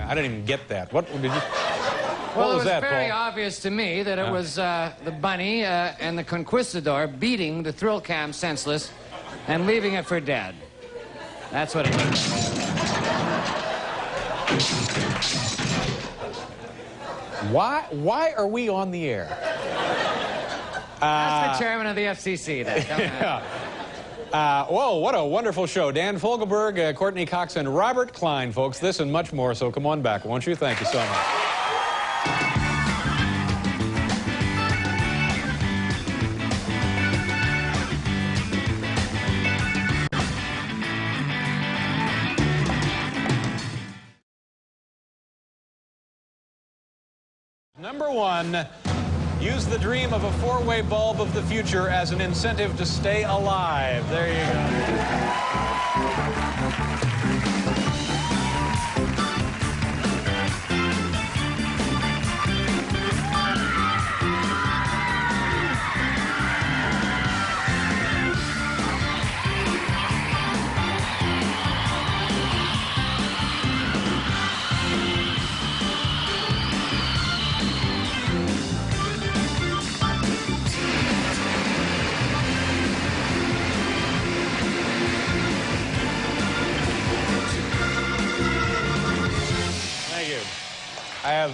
I didn't even get that. What did you? Well, it was very obvious to me that it was the bunny and the conquistador beating the thrill cam senseless and leaving it for dead. That's what it was. Why are we on the air? That's the chairman of the FCC. Yeah. Whoa, what a wonderful show. Dan Fogelberg, Courtney Cox, and Robert Klein, folks. This and much more, so come on back, won't you? Thank you so much. Number one, use the dream of a four-way bulb of the future as an incentive to stay alive. There you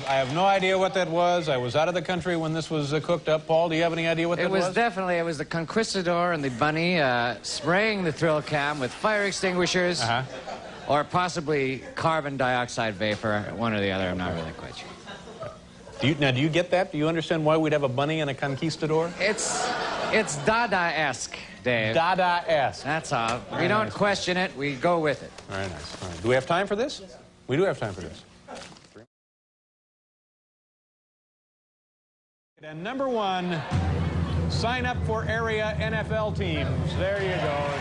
I have no idea what that was. I was out of the country when this was cooked up. Paul, do you have any idea what that was? It was the conquistador and the bunny spraying the thrill cam with fire extinguishers or possibly carbon dioxide vapor, one or the other. I'm not really quite sure. Do you get that? Do you understand why we'd have a bunny and a conquistador? It's Dada-esque, Dave. Dada-esque. That's all. We don't question it. We go with it. Very nice. All right. Do we have time for this? We do have time for this. And number 1, sign up for area NFL teams. There you go.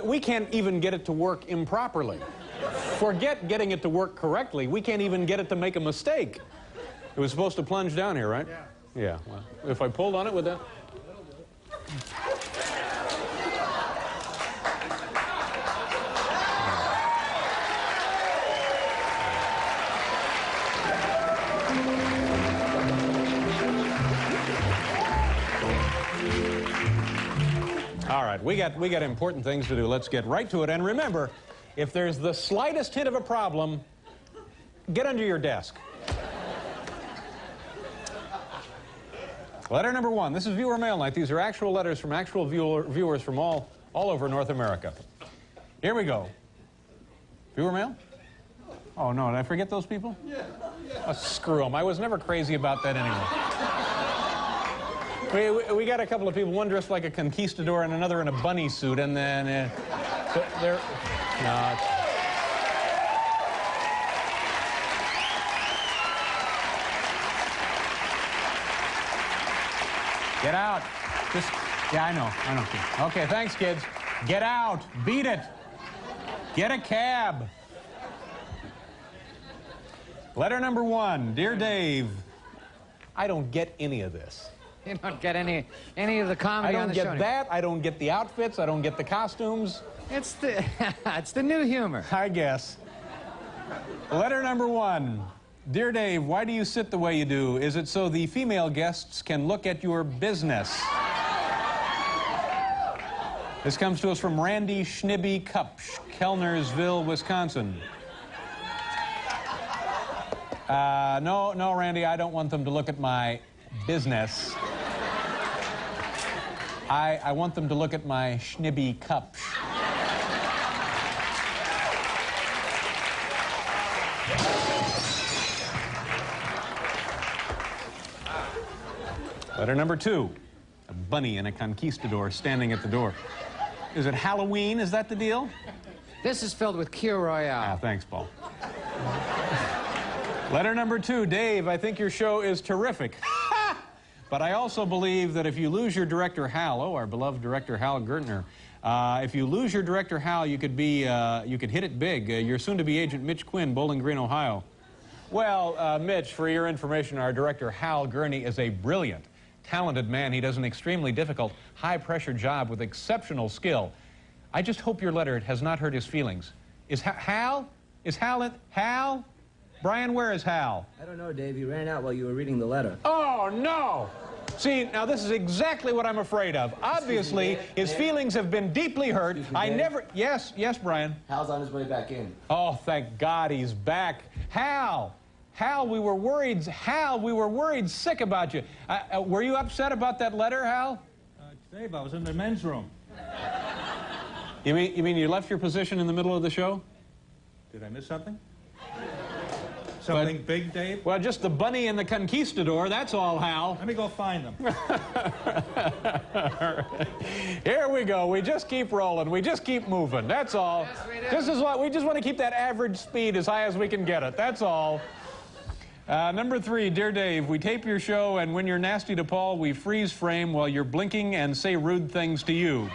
We can't even get it to work improperly. Forget getting it to work correctly. We can't even get it to make a mistake. It was supposed to plunge down here, right? Yeah. Yeah, well, if I pulled on it, would that? All right, we got important things to do. Let's get right to it. And remember, if there's the slightest hint of a problem, get under your desk. Letter number 1. This is viewer mail night. These are actual letters from actual viewers from all over North America. Here we go. Viewer mail? Oh, no, did I forget those people? Yeah. Oh, screw them. I was never crazy about that anyway. We got a couple of people, one dressed like a conquistador and another in a bunny suit, and then they're not. Get out. Just, yeah, I know. Okay, thanks, kids. Get out. Beat it. Get a cab. Letter number 1. Dear Dave, I don't get any of this. You don't get any of the comedy on the show. I don't get that. I don't get the outfits. I don't get the costumes. It's the new humor. I guess. Letter number 1. Dear Dave, why do you sit the way you do? Is it so the female guests can look at your business? This comes to us from Randy Schnibby Kupsch, Kellnersville, Wisconsin. No, Randy, I don't want them to look at my business. I want them to look at my Schnibby Kupsch. Letter number 2. A bunny and a conquistador standing at the door. Is it Halloween? Is that the deal? This is filled with Cure Royale. Ah, thanks, Paul. Letter number 2. Dave, I think your show is terrific. But I also believe that if you lose your director, Hal, our beloved director, Hal Gertner, if you lose your director, Hal, you could hit it big. You're soon-to-be agent Mitch Quinn, Bowling Green, Ohio. Well, Mitch, for your information, our director, Hal Gurney, is a brilliant, talented man. He does an extremely difficult, high-pressure job with exceptional skill. I just hope your letter has not hurt his feelings. Is Hal? Hal? Brian, where is Hal? I don't know, Dave. He ran out while you were reading the letter. Oh, no! See, now this is exactly what I'm afraid of. Obviously, his feelings have been deeply hurt. I never... Yes, Brian. Hal's on his way back in. Oh, thank God he's back. Hal, we were worried. Hal, we were worried sick about you. Were you upset about that letter, Hal? Dave, I was in the men's room. You mean you left your position in the middle of the show? Did I miss something? Something big, Dave? Well, just the bunny and the conquistador, that's all, Hal. Let me go find them. Here we go. We just keep rolling. We just keep moving. That's all. This is what we just want to keep that average speed as high as we can get it. That's all. Number 3, Dear Dave, we tape your show, and when you're nasty to Paul, we freeze frame while you're blinking and say rude things to you.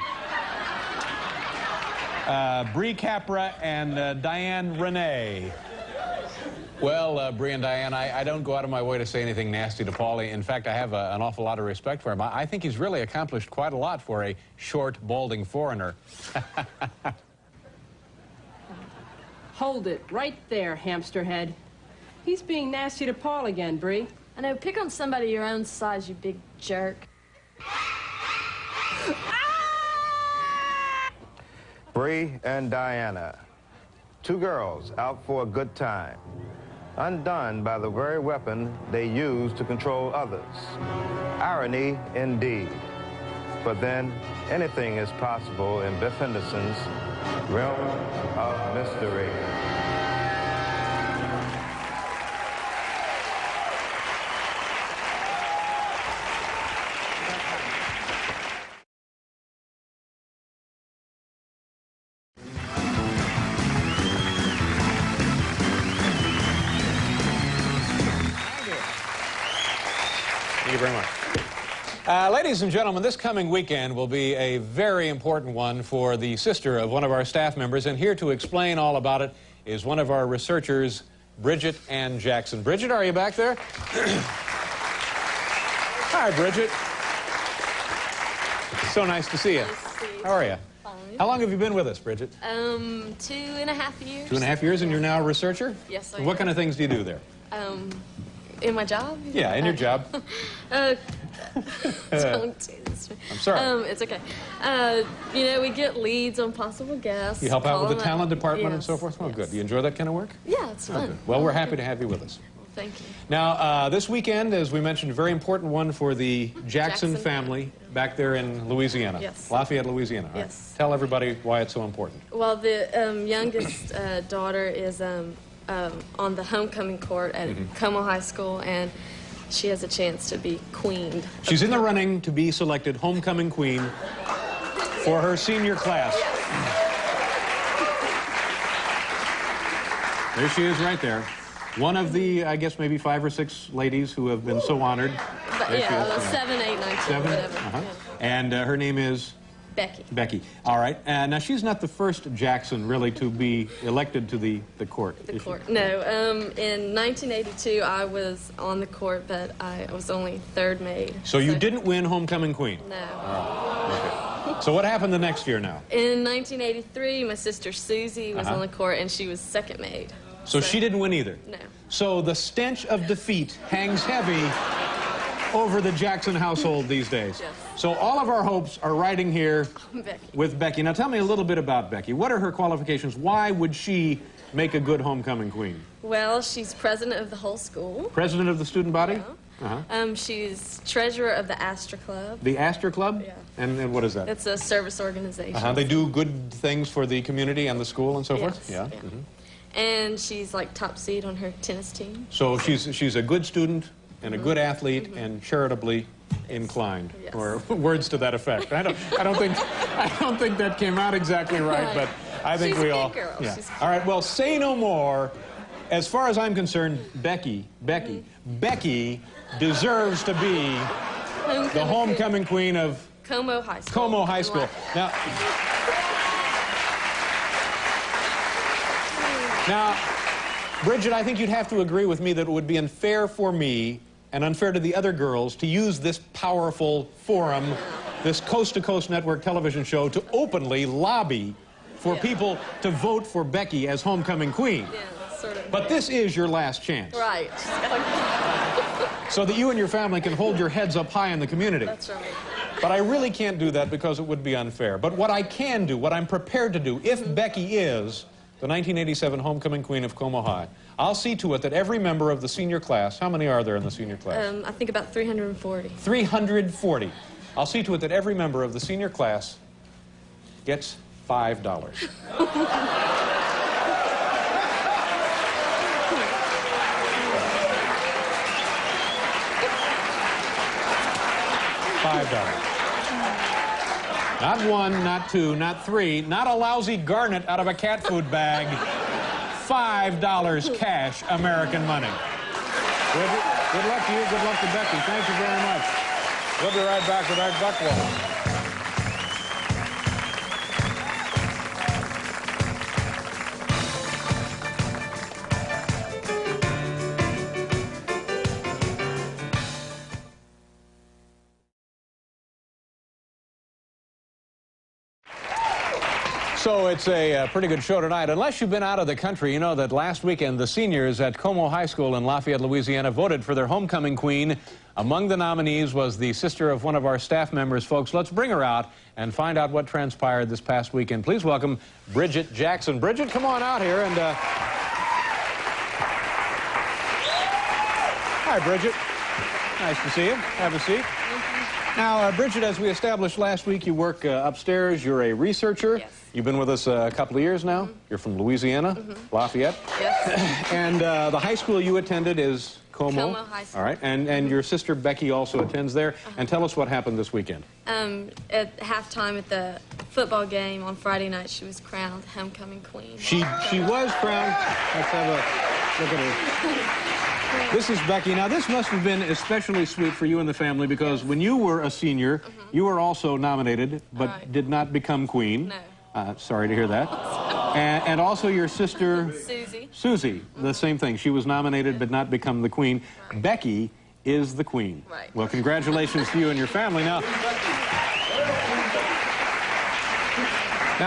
Bree Capra and Diane Renee. Well, Bree and Diane, I don't go out of my way to say anything nasty to Paulie. In fact, I have an awful lot of respect for him. I think he's really accomplished quite a lot for a short, balding foreigner. Hold it right there, hamster head. He's being nasty to Paul again, Bree. I know, pick on somebody your own size, you big jerk. Bree and Diana, 2 girls out for a good time. undone by the very weapon they use to control others. Irony indeed. But then, anything is possible in Biff Henderson's realm of mystery. Thank you very much. Ladies and gentlemen, this coming weekend will be a very important one for the sister of one of our staff members, and here to explain all about it is one of our researchers, Bridget Ann Jackson. Bridget, are you back there? Hi, Bridget. So nice to see you. Nice to see you. How are you? Fine. How long have you been with us, Bridget? 2.5 years. 2.5 years, and you're now a researcher? Yes, I What am. kind of things do you do there? In my job? Yeah, in your job. Don't do this. I'm sorry. It's okay. You know, we get leads on possible guests. You help out with the call them talent up. department and Yes, so forth? Oh, yes. good. Do you enjoy that kind of work? Yeah, it's Oh, fun. good. Well, we're happy to have you with us. Thank you. Now, this weekend, as we mentioned, a very important one for the Jackson family back there in Louisiana. Yes. Lafayette, Louisiana. All right. Yes. Tell everybody why it's so important. Well, the youngest daughter is on the homecoming court at Como High School, and she has a chance to be queened. She's in the running to be selected homecoming queen for her senior class. There she is right there. One of the, I guess, maybe 5 or 6 ladies who have been so honored. But, There she yeah, is. 7, 8, 9, 10, 7? whatever. Uh-huh. Yeah. And her name is? Becky. Becky. All right. Now, she's not the first Jackson, really, to be elected to the court. The court. No. In 1982, I was on the court, but I was only 3rd maid. So you didn't win homecoming queen? No. Okay. So what happened the next year now? In 1983, my sister Susie was Uh-huh. on the court, and she was 2nd maid. So she didn't win either? No. So the stench of defeat hangs heavy over the Jackson household these days. Yes. So all of our hopes are riding here Becky. with Becky. Now tell me a little bit about Becky. What are her qualifications? Why would she make a good homecoming queen? Well, she's president of the whole school. President of the student body? Uh-huh. She's treasurer of the Astor Club. The Astor Club? Yeah. And what is that? It's a service organization. Uh-huh. They do good things for the community and the school and so forth? Yes, Yeah. yeah. Mhm. And she's like top seed on her tennis team. So she's a good student and a good athlete and charitably inclined, Yes. or words to that effect. I don't think that came out exactly right, but I think She's we a all. good girl. Yeah. She's All right. Well, say no more. As far as I'm concerned, Becky deserves to be the homecoming queen of Como High School. Como High School. Now, Bridget, I think you'd have to agree with me that it would be unfair for me and unfair to the other girls to use this powerful forum, this coast-to-coast network television show, to openly lobby for people to vote for Becky as homecoming queen. Yeah, sort of. But this is your last chance, Right. so that you and your family can hold your heads up high in the community. That's right. But I really can't do that because it would be unfair. But what I can do, what I'm prepared to do, if Becky is the 1987 homecoming queen of Como High, I'll see to it that every member of the senior class, how many are there in the senior class? I think about 340. 340. I'll see to it that every member of the senior class gets $5. $5. Not 1, not 2, not 3, not a lousy garnet out of a cat food bag. $5 cash, American money. Good luck to you. Good luck to Becky. Thank you very much. We'll be right back with Art Buchwald. So it's a pretty good show tonight. Unless you've been out of the country, you know that last weekend the seniors at Como High School in Lafayette, Louisiana voted for their homecoming queen. Among the nominees was the sister of one of our staff members. Folks, let's bring her out and find out what transpired this past weekend. Please welcome Bridget Jackson. Bridget, come on out here and Hi, Bridget. Nice to see you. Have a seat. Now, Bridget, as we established last week, you work upstairs. You're a researcher. Yes. You've been with us a couple of years now. You're from Louisiana, Lafayette. Yes. And the high school you attended is Como. Como High School. All right. And your sister Becky also attends there. And tell us what happened this weekend. At halftime at the football game on Friday night, she was crowned homecoming queen. She was crowned. Let's have a look at her. This is Becky. Now, this must have been especially sweet for you and the family because when you were a senior, you were also nominated, but did not become queen. No. Sorry to hear that. And also your sister... Susie. Susie, the same thing. She was nominated, but not become the queen. Right. Becky is the queen. Right. Well, congratulations to you and your family. Now,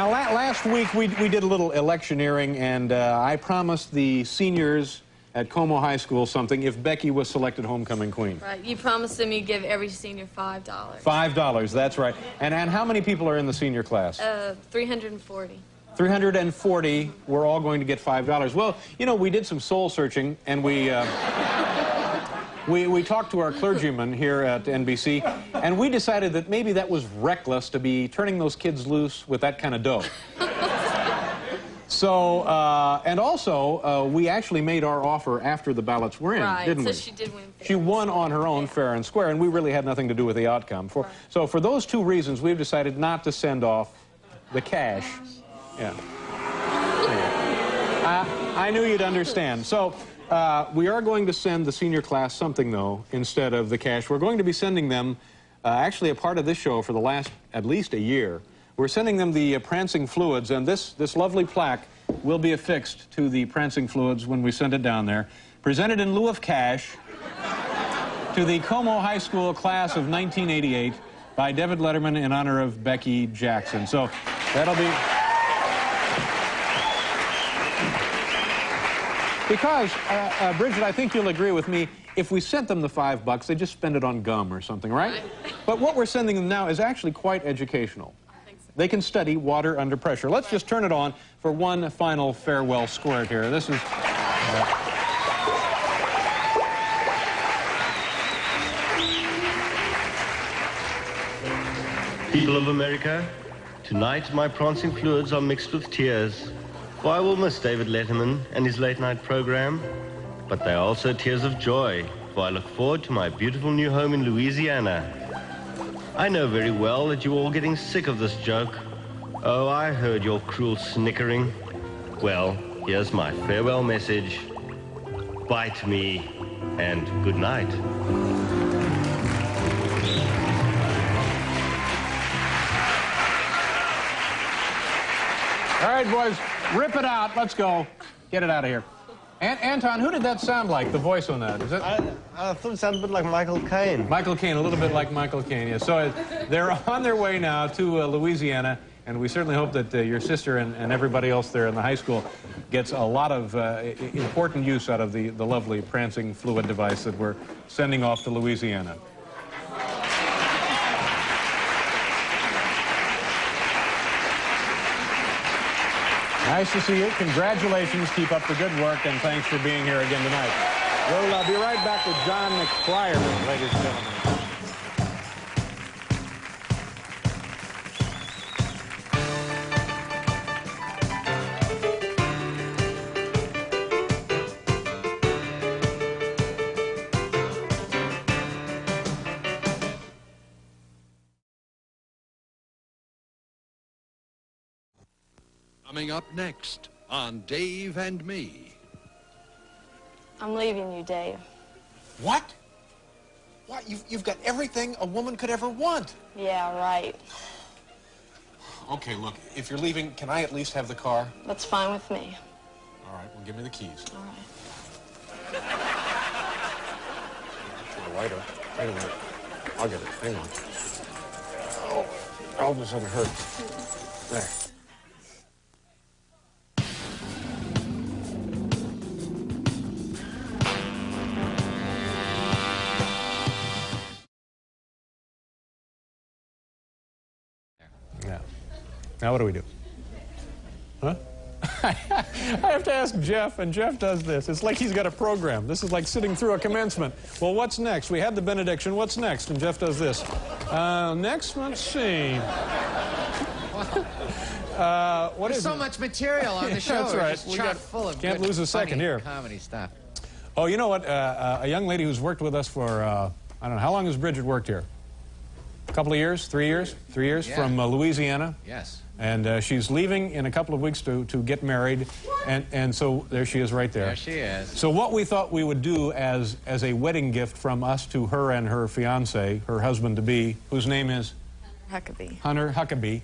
last week we did a little electioneering, and I promised the seniors at Como High School something if Becky was selected homecoming queen. Right. You promised them you'd give every senior $5. $5, that's right. And how many people are in the senior class? 340. 340. We're all going to get $5. Well, you know, we did some soul searching, and we talked to our clergyman here at NBC, and we decided that maybe that was reckless to be turning those kids loose with that kind of dough. So, and also, we actually made our offer after the ballots were in, didn't we? So she did win. She won on her own, fair and square, and we really had nothing to do with the outcome. So for those two reasons, we've decided not to send off the cash. Yeah. I knew you'd understand. So we are going to send the senior class something, though, instead of the cash. We're going to be sending them, actually a part of this show for the last at least a year. We're sending them the prancing fluids, and this lovely plaque will be affixed to the prancing fluids when we send it down there. Presented in lieu of cash to the Como High School class of 1988 by David Letterman in honor of Becky Jackson. So that'll be... Because, Bridget, I think you'll agree with me, if we sent them the $5, they'd just spend it on gum or something, right? But what we're sending them now is actually quite educational. They can study water under pressure. Let's just turn it on for one final farewell squirt here. This is... People of America, tonight my prancing fluids are mixed with tears. For I will miss David Letterman and his late-night program, but they are also tears of joy, for I look forward to my beautiful new home in Louisiana. I know very well that you're all getting sick of this joke. Oh, I heard your cruel snickering. Well, here's my farewell message. Bite me, and good night. All right, boys, rip it out. Let's go. Get it out of here. Anton, who did that sound like, the voice on that? Is that... I thought it sounded a bit like Michael Caine. Michael Caine, a little bit like Michael Caine, yes. So they're on their way now to Louisiana, and we certainly hope that your sister and everybody else there in the high school gets a lot of important use out of the lovely prancing fluid device that we're sending off to Louisiana. Nice to see you. Congratulations. Keep up the good work, and thanks for being here again tonight. We'll be right back with John McFlyer, ladies and gentlemen. Coming up next on Dave and Me. I'm leaving you, Dave. What? What? You've got everything a woman could ever want. Yeah, right. Okay, look, if you're leaving, can I at least have the car? That's fine with me. All right, well, give me the keys. All right. The lighter. Wait a minute. I'll get it. Hang on. Oh, all of a sudden it hurts. There. Now what do we do? Huh? I have to ask Jeff, and Jeff does this. It's like he's got a program. This is like sitting through a commencement. Well, what's next? We had the benediction. What's next? And Jeff does this. Next, let's see. There's so much material on the show. That's right. It's just chock full of can't good, lose a second funny here. comedy stuff. Oh, you know what? A young lady who's worked with us for, I don't know, how long has Bridget worked here? A couple of years? 3 years? 3 years? Yeah. From Louisiana. Yes. And she's leaving in a couple of weeks to get married. And so there she is right there. There she is. So what we thought we would do as a wedding gift from us to her and her fiancé, her husband-to-be, whose name is? Huckabee. Hunter Huckabee.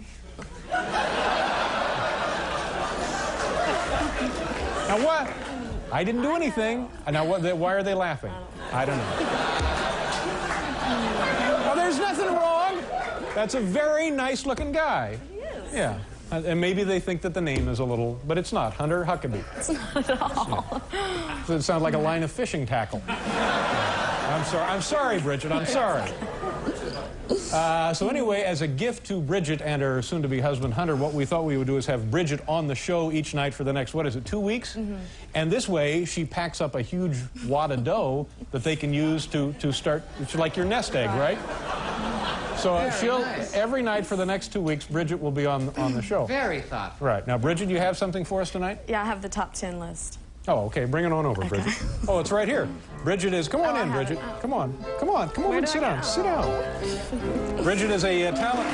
Now what? I didn't do anything. Now why are they laughing? I don't know. Well, there's nothing wrong. That's a very nice-looking guy. He is. Yeah. And maybe they think that the name is a little, but it's not. Hunter Huckabee. It's not at all. So it sounds like a line of fishing tackle. I'm sorry, Bridget. I'm sorry. So anyway, as a gift to Bridget and her soon-to-be husband, Hunter, what we thought we would do is have Bridget on the show each night for the next, 2 weeks? Mm-hmm. And this way, she packs up a huge wad of dough that they can use to start, it's like your nest egg, right? So every night for the next 2 weeks, Bridget will be on the show. Very thoughtful. Right. Now, Bridget, you have something for us tonight? Yeah, I have the top 10 list. Oh, okay. Bring it on over, Bridget. Oh, it's right here. Bridget is... Come on in, Bridget. Come on. Come on. Come over and sit down. Sit down. Bridget is a talent...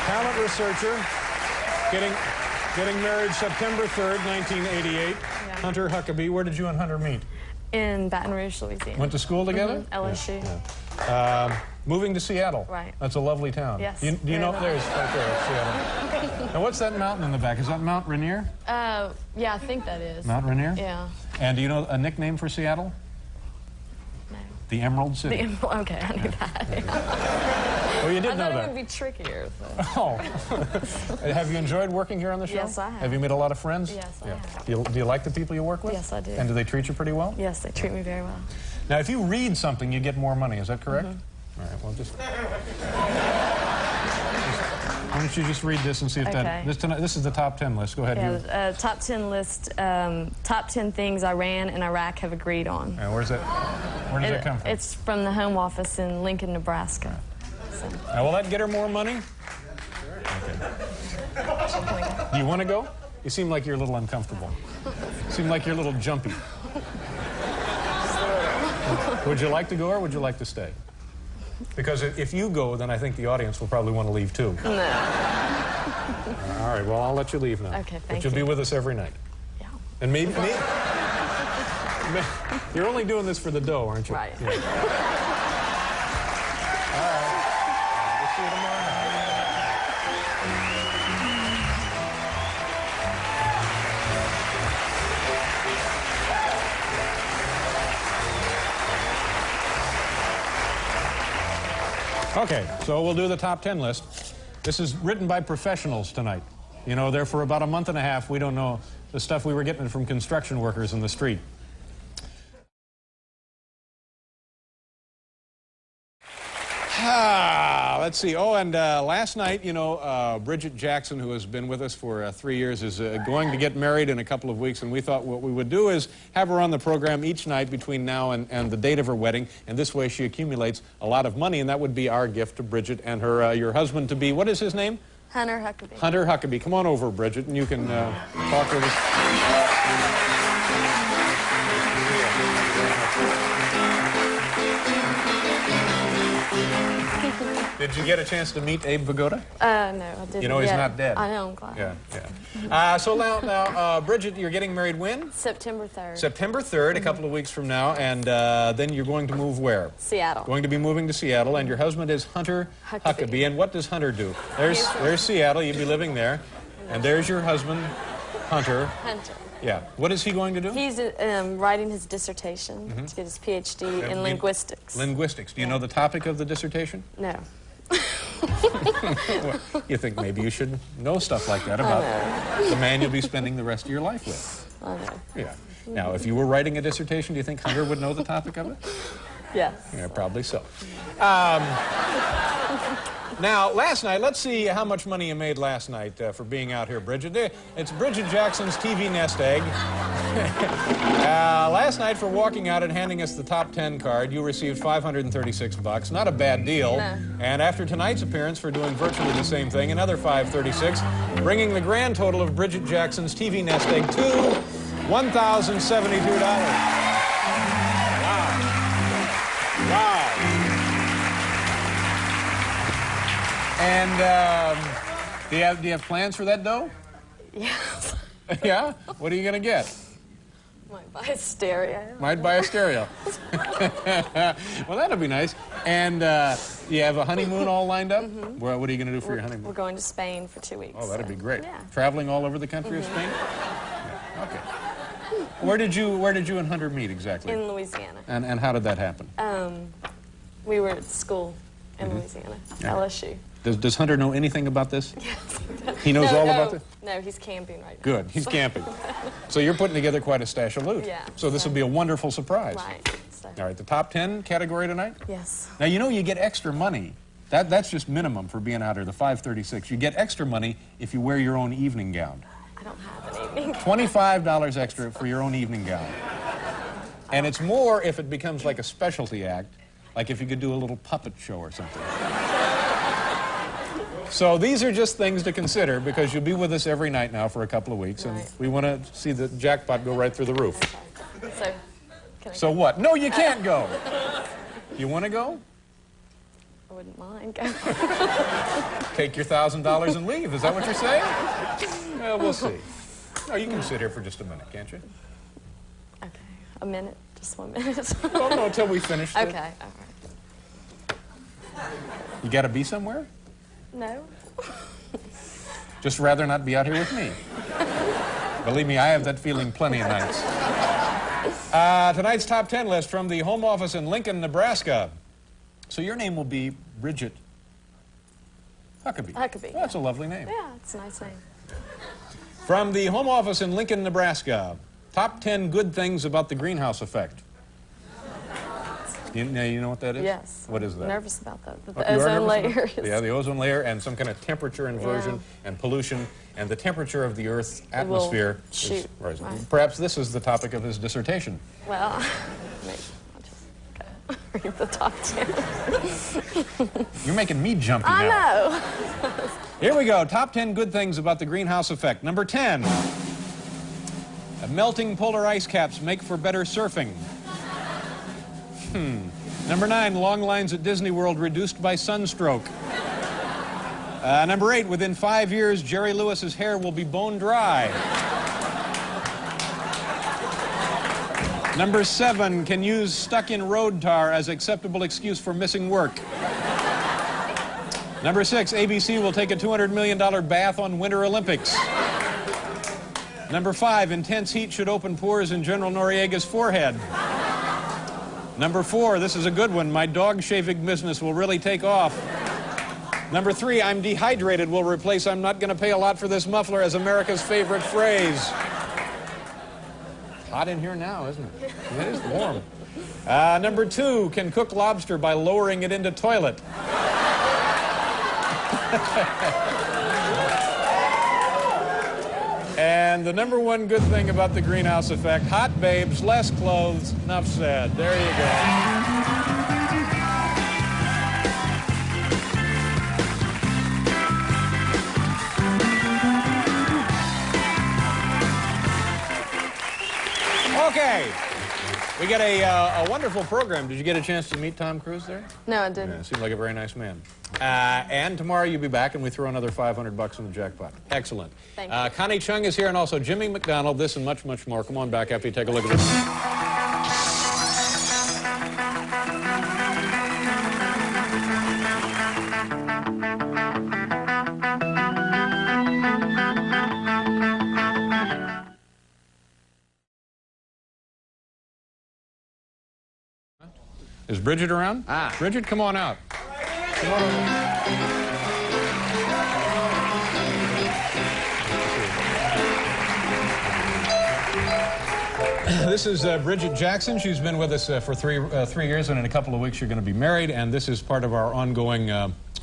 talent researcher. Getting married September 3rd, 1988. Yeah. Hunter Huckabee. Where did you and Hunter meet? In Baton Rouge, Louisiana. Went to school together? LSU. Yeah. Moving to Seattle. Right. That's a lovely town. Yes. Do you know? There's right there, Seattle. Now, what's that mountain in the back? Is that Mount Rainier? Yeah, I think that is. Mount Rainier? Yeah. And do you know a nickname for Seattle? No. The Emerald City. Okay, I knew that. Well, you did know that. I thought it would be trickier. So. Oh. Have you enjoyed working here on the show? Yes, I have. Have you met a lot of friends? Yes, I have. Do you like the people you work with? Yes, I do. And do they treat you pretty well? Yes, they treat me very well. Now, if you read something, you get more money. Is that correct? Mm-hmm. All right, well, why don't you just read this and see if this is the top 10 list. Go ahead. Yeah, top 10 list, top 10 things Iran and Iraq have agreed on. Where does that come from? It's from the Home Office in Lincoln, Nebraska. So. Now, will that get her more money? Okay. Do you want to go? You seem like you're a little uncomfortable. You seem like you're a little jumpy. Would you like to go or would you like to stay? Because if you go, then I think the audience will probably want to leave too. No. All right, well, I'll let you leave now. Okay, thank you. But you'll be with us every night. Yeah. And maybe you're only doing this for the dough, aren't you? Right. Yeah. All right. We'll see you tomorrow night. Okay, so we'll do the top 10 list. This is written by professionals tonight. You know, there for about a month and a half, we don't know the stuff we were getting from construction workers in the street. Let's see. Oh, and last night, you know, Bridget Jackson, who has been with us for 3 years, is going to get married in a couple of weeks, and we thought what we would do is have her on the program each night between now and the date of her wedding, and this way she accumulates a lot of money, and that would be our gift to Bridget and her your husband-to-be. What is his name? Hunter Huckabee. Hunter Huckabee. Come on over, Bridget, and you can talk with us. Did you get a chance to meet Abe Vigoda? No, I didn't. You know he's not dead. I know, I'm glad. Yeah. So now, Bridget, you're getting married when? September 3rd. September 3rd, a couple of weeks from now, and then you're going to move where? Seattle. Going to be moving to Seattle, and your husband is Hunter Huckabee. And what does Hunter do? There's Seattle, you'd be living there, and there's your husband, Hunter. Hunter. Yeah. What is he going to do? He's writing his dissertation to get his PhD in linguistics. Linguistics. Do you know the topic of the dissertation? No. Well, you think maybe you should know stuff like that about the man you'll be spending the rest of your life with. I know. Yeah. Now, if you were writing a dissertation, do you think Hunter would know the topic of it? Yes. Yeah, probably so. Now, last night, let's see how much money you made last night for being out here, Bridget. It's Bridget Jackson's TV nest egg. Last night, for walking out and handing us the top 10 card, you received $536. Not a bad deal. No. And after tonight's appearance, for doing virtually the same thing, another $536, bringing the grand total of Bridget Jackson's TV nest egg to $1,072. Wow. And do you have plans for that dough? Yes. Yeah? What are you going to get? Might buy a stereo. Might buy a stereo. Well, that'll be nice. And you have a honeymoon all lined up? Mm-hmm. Well, what are you going to do for your honeymoon? We're going to Spain for 2 weeks. Oh, that'd be great. Yeah. Traveling all over the country of Spain? Yeah. Okay. Where did you and Hunter meet exactly? In Louisiana. And how did that happen? We were at school in Louisiana, Yeah. LSU. Does Hunter know anything about this? Yes. He knows all about this? No, he's camping right now. Good, he's camping. So you're putting together quite a stash of loot. Yeah. So this will be a wonderful surprise. Right. So. All right, the top 10 category tonight? Yes. Now, you know you get extra money. That's just minimum for being out here, the $536. You get extra money if you wear your own evening gown. I don't have an evening gown. $25 extra for your own evening gown. And it's more if it becomes like a specialty act, like if you could do a little puppet show or something. So these are just things to consider because you'll be with us every night now for a couple of weeks, and we want to see the jackpot go right through the roof. Okay. So what? No, you can't go. You want to go? I wouldn't mind going. Take your $1,000 and leave. Is that what you're saying? Well, we'll see. No, you can sit here for just a minute, can't you? Okay. A minute? Just 1 minute? Oh, no, until we finish this. Okay. All right. You got to be somewhere? No. Just rather not be out here with me. Believe me, I have that feeling plenty of nights. Tonight's top 10 list from the home office in Lincoln, Nebraska. So your name will be Bridget Huckabee. Huckabee. That's a lovely name. Yeah, it's a nice name. From the home office in Lincoln, Nebraska, top 10 good things about the greenhouse effect. You know what that is? Yes. What is that? I'm nervous about that. The You are ozone nervous layer. about- Yeah, the ozone layer and some kind of temperature inversion and pollution and the temperature of the Earth's atmosphere is shoot. rising. Right. Perhaps this is the topic of his dissertation. Well, maybe I'll just read the top 10. You're making me jumpy now. I know. Here we go. Top 10 good things about the greenhouse effect. Number 10. Melting polar ice caps make for better surfing. Number 9. Long lines at Disney World reduced by sunstroke. Number 8. Within 5 years, Jerry Lewis's hair will be bone dry. Number 7. Can use stuck-in road tar as acceptable excuse for missing work. Number 6, ABC will take a $200 million bath on Winter Olympics. Number 5, intense heat should open pores in General Noriega's forehead. Number 4, this is a good one, my dog shaving business will really take off. Number 3, I'm dehydrated will replace I'm not going to pay a lot for this muffler as America's favorite phrase. Hot in here now, isn't it? It is warm. Number 2, can cook lobster by lowering it into toilet. And the number 1 good thing about the greenhouse effect, hot babes, less clothes, enough said. There you go. Okay. We got a wonderful program. Did you get a chance to meet Tom Cruise there? No, I didn't. Yeah, seems like a very nice man. And tomorrow you'll be back and we throw another $500 in the jackpot. Excellent. Thank you. Connie Chung is here and also Jimmy McDonald. This and much, much more. Come on back after you take a look at this. Is Bridget around? Bridget, come on out. Come on over. This is Bridget Jackson. She's been with us for three years, and in a couple of weeks you're going to be married, and this is part of our ongoing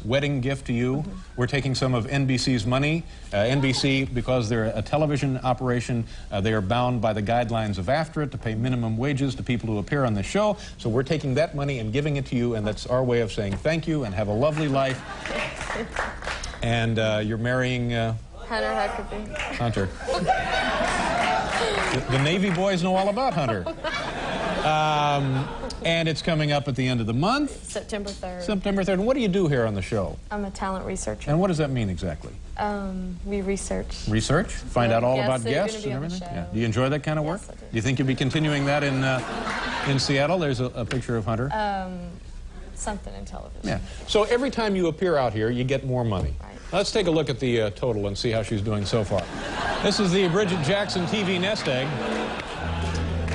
wedding gift to you. We're taking some of NBC's money. NBC, because they're a television operation, they are bound by the guidelines of AFTRA to pay minimum wages to people who appear on the show. So we're taking that money and giving it to you, and that's our way of saying thank you and have a lovely life. And you're marrying... Hunter Huckabee. Hunter. The Navy boys know all about Hunter. And it's coming up at the end of the month. September 3rd. September 3rd. And what do you do here on the show? I'm a talent researcher. And what does that mean exactly? We research. Research? Find out all about guests and everything? Yeah. Do you enjoy that kind of work? Yes, I do. Do you think you'll be continuing that in Seattle? There's a picture of Hunter. Something in television. Yeah. So every time you appear out here, you get more money. Right. Let's take a look at the total and see how she's doing so far. This is the Bridget Jackson TV nest egg.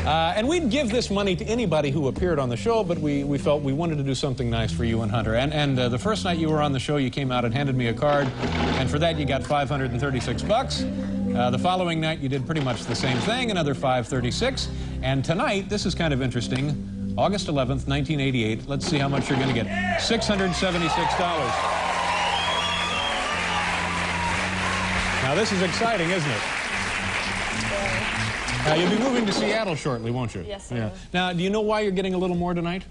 And we'd give this money to anybody who appeared on the show, but we felt we wanted to do something nice for you and Hunter. And the first night you were on the show, you came out and handed me a card, and for that you got $536. The following night you did pretty much the same thing, another $536. And tonight, this is kind of interesting, August 11th, 1988. Let's see how much you're going to get. $676. Now, this is exciting, isn't it? Now, you'll be moving to Seattle shortly, won't you? Yes, I yeah. will. Now, do you know why you're getting a little more tonight?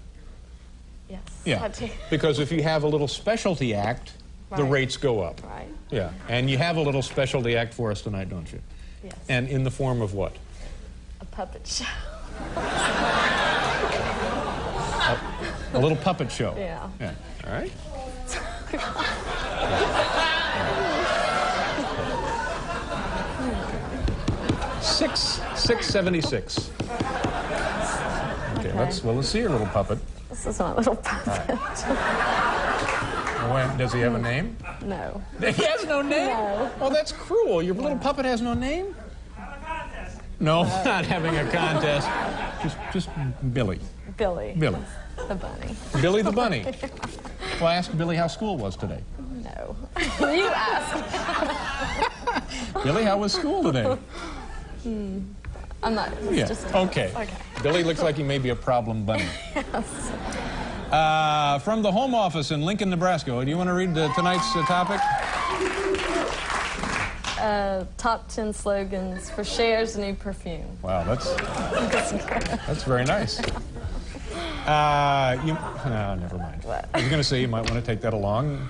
Yes. Yeah. I do. Because if you have a little specialty act, the Right. rates go up. Right. Yeah. And you have a little specialty act for us tonight, don't you? Yes. And in the form of what? A puppet show. A little puppet show. Yeah. Yeah. All right. $676. Okay, let's see your little puppet. This is my little puppet. Does he have a name? No. He has no name? No. Oh, that's cruel. Your little puppet has no name? No, not having a contest. Just Billy. Billy. Billy. The bunny. Billy the bunny. Well, I asked Billy how school was today. No. You ask. Billy, how was school today? I'm not. Yeah. Just, Okay. Billy looks like he may be a problem bunny. Yes. From the Home Office in Lincoln, Nebraska. Do you want to read tonight's topic? Top 10 slogans for Cher's new perfume. Wow, that's very nice. No, never mind. What? I was going to say you might want to take that along.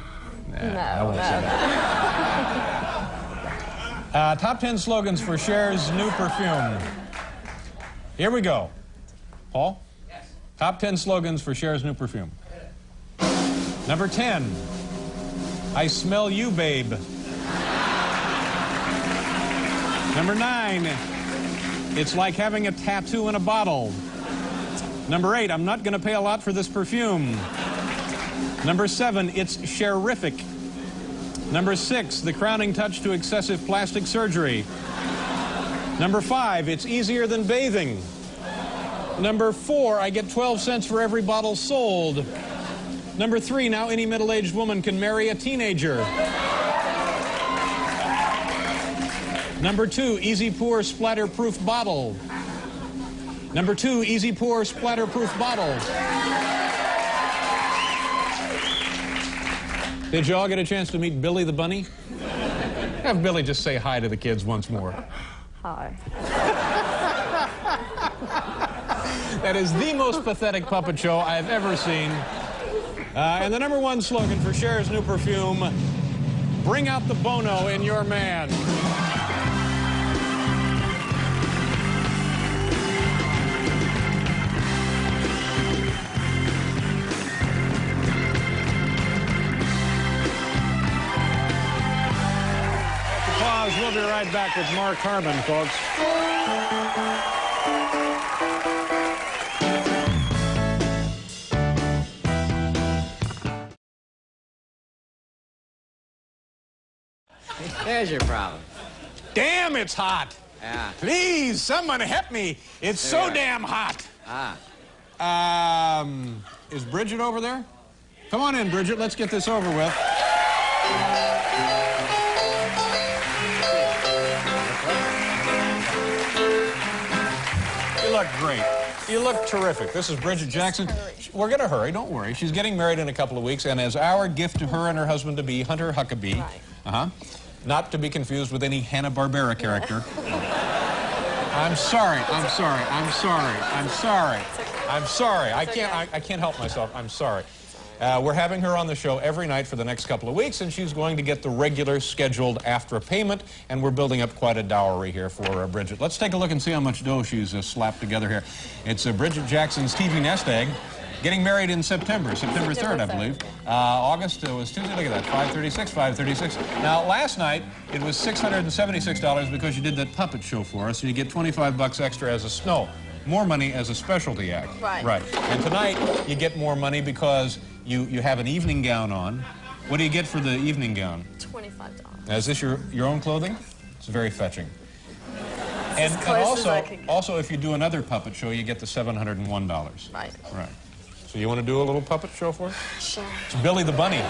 Nah, I won't say that. Top 10 slogans for Cher's new perfume. Here we go. Paul? Yes. Top 10 slogans for Cher's new perfume. Number 10. I smell you, babe. Number 9. It's like having a tattoo in a bottle. Number 8. I'm not going to pay a lot for this perfume. Number 7. It's Cher-rific. Number 6, the crowning touch to excessive plastic surgery. Number 5, it's easier than bathing. Number 4, I get 12 cents for every bottle sold. Number 3, now any middle-aged woman can marry a teenager. Number 2, easy pour splatter-proof bottle. Number 2, easy pour splatter-proof bottle. Did you all get a chance to meet Billy the bunny? Have Billy just say hi to the kids once more. Hi. That is the most pathetic puppet show I've ever seen. And the number 1 slogan for Cher's new perfume, bring out the Bono in your man. We'll be right back with Mark Harmon, folks. There's your problem. Damn, it's hot. Yeah. Please, someone help me. It's so damn hot. Is Bridget over there? Come on in, Bridget. Let's get this over with. look great. You look terrific. This is Bridget Jackson. We're going to hurry, don't worry. She's getting married in a couple of weeks, and as our gift to her and her husband-to-be, Hunter Huckabee, not to be confused with any Hanna-Barbera character. I'm sorry. I can't help myself. I'm sorry. We're having her on the show every night for the next couple of weeks, and she's going to get the regular scheduled after payment, and we're building up quite a dowry here for Bridget. Let's take a look and see how much dough she's slapped together here. It's Bridget Jackson's TV nest egg. Getting married in September 3rd, I believe. August was Tuesday. Look at that, 536. Now, last night, it was $676 because you did that puppet show for us, and you get 25 bucks extra as more money as a specialty act. Right. And tonight, you get more money because you have an evening gown on. What do you get for the evening gown? $25. Now, is this your own clothing? It's very fetching. And also, if you do another puppet show, you get the $701. Right. So you want to do a little puppet show for us? Sure. It's Billy the Bunny.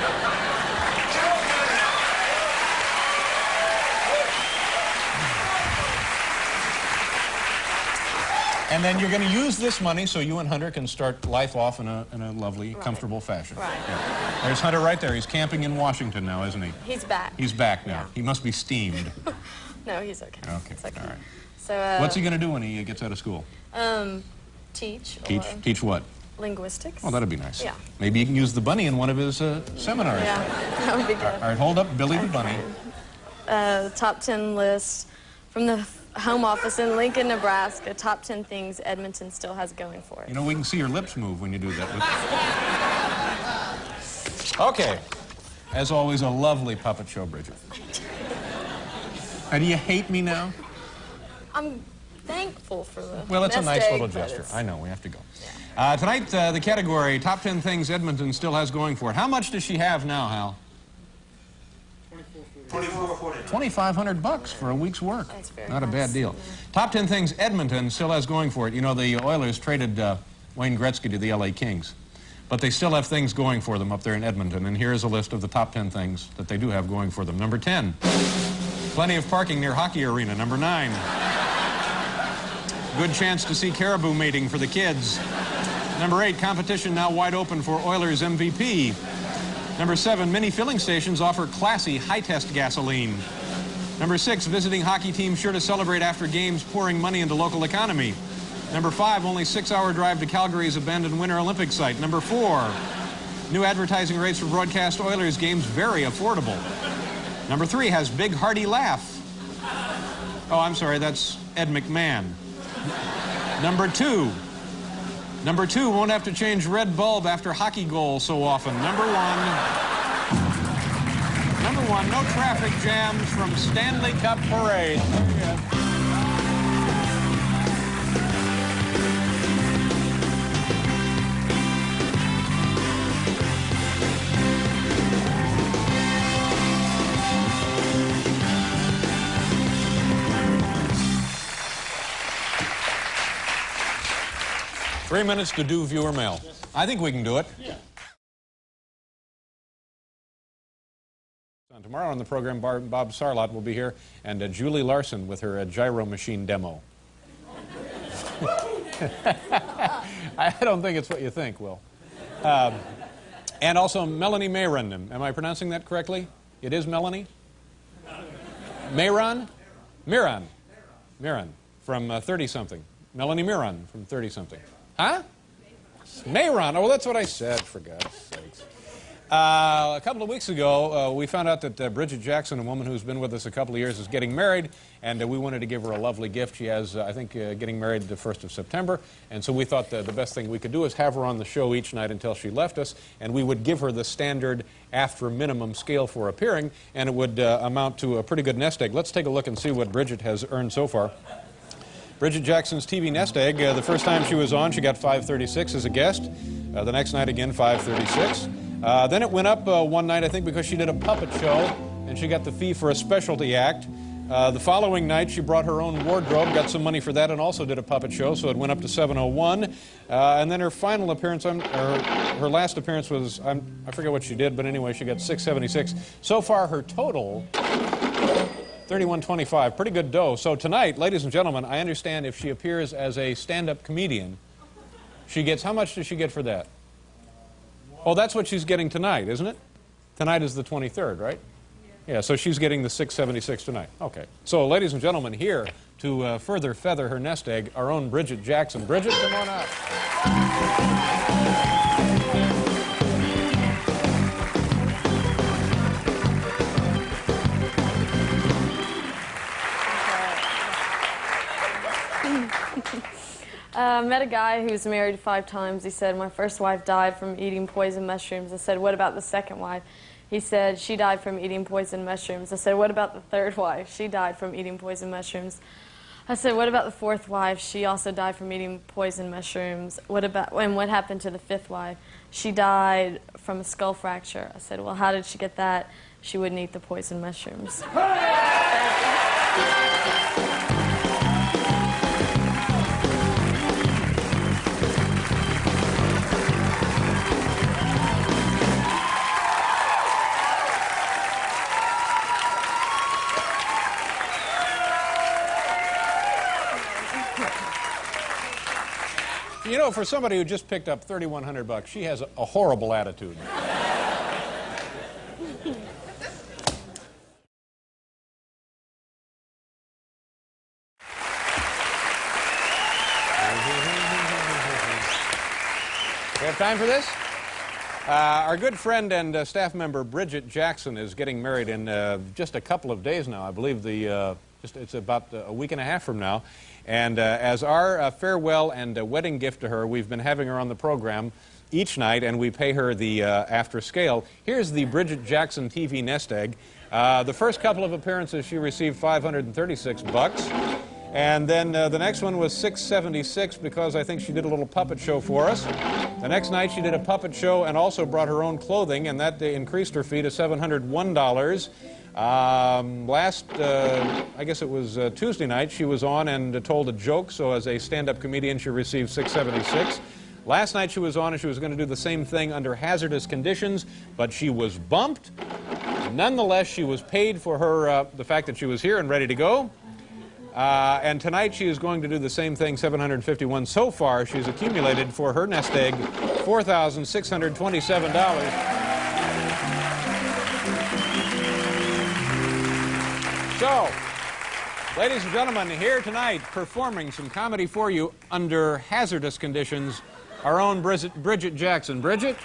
And then you're going to use this money so you and Hunter can start life off in a lovely, comfortable fashion. Right. Yeah. There's Hunter right there. He's camping in Washington now, isn't he? He's back. He's back now. Yeah. He must be steamed. No, he's okay. Okay. It's okay. All right. So, what's he going to do when he gets out of school? Teach. Teach what? Linguistics. Oh, that'd be nice. Yeah. Maybe he can use the bunny in one of his seminars. Yeah, that would be good. All right, hold up Billy the Bunny. The top 10 list from the home office in Lincoln, Nebraska. Top 10 things Edmonton still has going for it. You know, we can see your lips move when you do that. Okay. As always, a lovely puppet show, Bridget. And do you hate me now? I'm thankful for the Well, it's a nest nice egg, little but gesture. it's- I know, we have to go. Tonight, the category, top 10 things Edmonton still has going for it. How much does she have now, Hal? $2,500 for a week's work. That's very Not a bad nice. deal. Top 10 things Edmonton still has going for it. You know, the Oilers traded Wayne Gretzky to the LA Kings, but they still have things going for them up there in Edmonton, and here's a list of the top 10 things that they do have going for them. Number 10, plenty of parking near hockey arena. Number 9, good chance to see caribou mating for the kids. Number 8, competition now wide open for Oilers MVP. Number 7, many filling stations offer classy, high-test gasoline. Number 6, visiting hockey teams sure to celebrate after games, pouring money into local economy. Number 5, only 6-hour drive to Calgary's abandoned Winter Olympic site. Number 4, new advertising rates for broadcast Oilers games very affordable. Number 3, has big hearty laugh. Oh, I'm sorry, that's Ed McMahon. Number 2, won't have to change red bulb after hockey goal so often. Number 1, no traffic jams from Stanley Cup Parade. There you go. 3 minutes to do viewer mail. I think we can do it. Yeah. Tomorrow on the program, Bob Sarlott will be here, and Julie Larson with her gyro machine demo. I don't think it's what you think, Will. And also Melanie Mayron. Am I pronouncing that correctly? It is Melanie? Mayron? Miron from 30-something. Melanie Miron from 30-something. Huh? Mayron. Oh, that's what I said, for God's sakes. A couple of weeks ago, we found out that Bridget Jackson, a woman who's been with us a couple of years, is getting married, and we wanted to give her a lovely gift. She has, I think, getting married the 1st of September, and so we thought the best thing we could do is have her on the show each night until she left us, and we would give her the standard after minimum scale for appearing, and it would amount to a pretty good nest egg. Let's take a look and see what Bridget has earned so far. Bridget Jackson's TV nest egg, the first time she was on, she got 536 as a guest. The next night, again, 536. Then it went up one night, I think, because she did a puppet show, and she got the fee for a specialty act. The following night, she brought her own wardrobe, got some money for that, and also did a puppet show, so it went up to 701. And then her final appearance, her last appearance was, I forget what she did, but anyway, she got 676. So far, her total $31.25, pretty good dough. So tonight, ladies and gentlemen, I understand if she appears as a stand-up comedian, she gets, how much does she get for that? Oh, that's what she's getting tonight, isn't it? Tonight is the 23rd, right? Yeah, so she's getting the $6.76 tonight. Okay. So, ladies and gentlemen, here to further feather her nest egg, our own Bridget Jackson. Bridget, come on up. I met a guy who was married 5 times. He said, my first wife died from eating poison mushrooms. I said, what about the second wife? He said, she died from eating poison mushrooms. I said, what about the third wife? She died from eating poison mushrooms. I said, what about the fourth wife? She also died from eating poison mushrooms. And what happened to the fifth wife? She died from a skull fracture. I said, well, how did she get that? She wouldn't eat the poison mushrooms. You know, for somebody who just picked up $3,100, she has a horrible attitude. We have time for this? Our good friend and staff member Bridget Jackson is getting married in just a couple of days now. I believe it's about a week and a half from now. And as our farewell and wedding gift to her, we've been having her on the program each night, and we pay her the after scale. Here's the Bridget Jackson TV nest egg. The first couple of appearances, she received $536. And then the next one was $676 because I think she did a little puppet show for us. The next night she did a puppet show and also brought her own clothing, and that increased her fee to $701. I guess it was Tuesday night, she was on and told a joke, so as a stand-up comedian she received $676. Last night she was on and she was going to do the same thing under hazardous conditions, but she was bumped. Nonetheless, she was paid for her the fact that she was here and ready to go. And tonight she is going to do the same thing, $751. So far, she's accumulated for her nest egg $4,627. So, ladies and gentlemen, here tonight performing some comedy for you under hazardous conditions, our own Bridget Jackson. Bridget?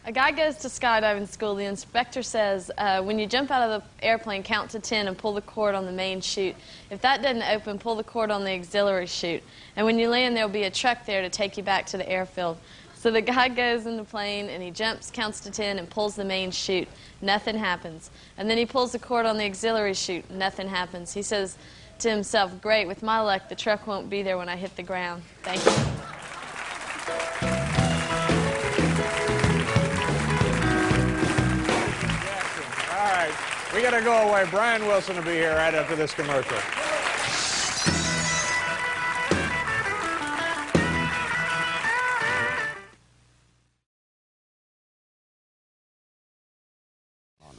A guy goes to skydiving school. The inspector says, when you jump out of the airplane, count to 10 and pull the cord on the main chute. If that doesn't open, pull the cord on the auxiliary chute. And when you land, there'll be a truck there to take you back to the airfield. So the guy goes in the plane and he jumps, counts to 10, and pulls the main chute. Nothing happens. And then he pulls the cord on the auxiliary chute. Nothing happens. He says to himself, great, with my luck, the truck won't be there when I hit the ground. Thank you. All right, we got to go away. Brian Wilson will be here right after this commercial.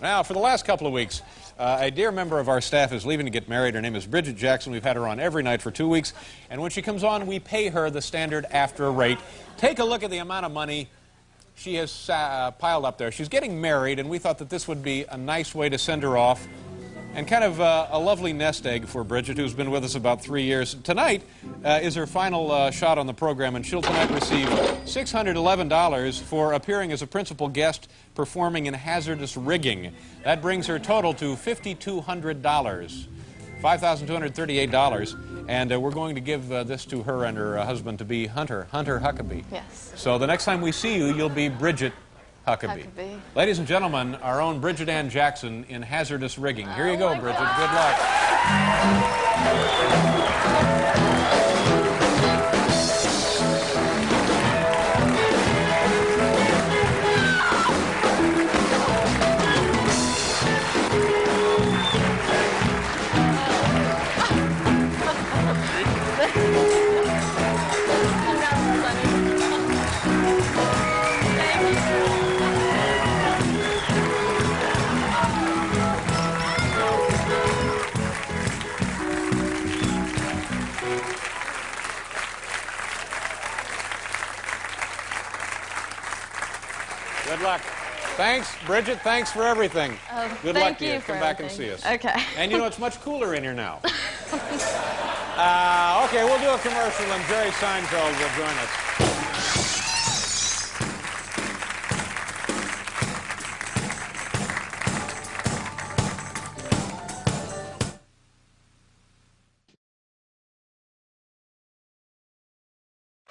Now, for the last couple of weeks, a dear member of our staff is leaving to get married. Her name is Bridget Jackson. We've had her on every night for 2 weeks. And when she comes on, we pay her the standard after rate. Take a look at the amount of money she has piled up there. She's getting married, and we thought that this would be a nice way to send her off. And kind of a lovely nest egg for Bridget, who's been with us about 3 years. Tonight is her final shot on the program, and she'll tonight receive $611 for appearing as a principal guest performing in hazardous rigging. That brings her total to $5,200, $5,238. And we're going to give this to her and her husband to be Hunter Huckabee. Yes. So the next time we see you, you'll be Bridget Huckabee. Ladies and gentlemen, our own Bridget Ann Jackson in hazardous rigging. Here you go, Bridget. Good luck. Good luck. Thanks, Bridget. Thanks for everything. Good luck to you. Come back and see us. Okay. And you know, it's much cooler in here now. Okay, we'll do a commercial, and Jerry Seinfeld will join us.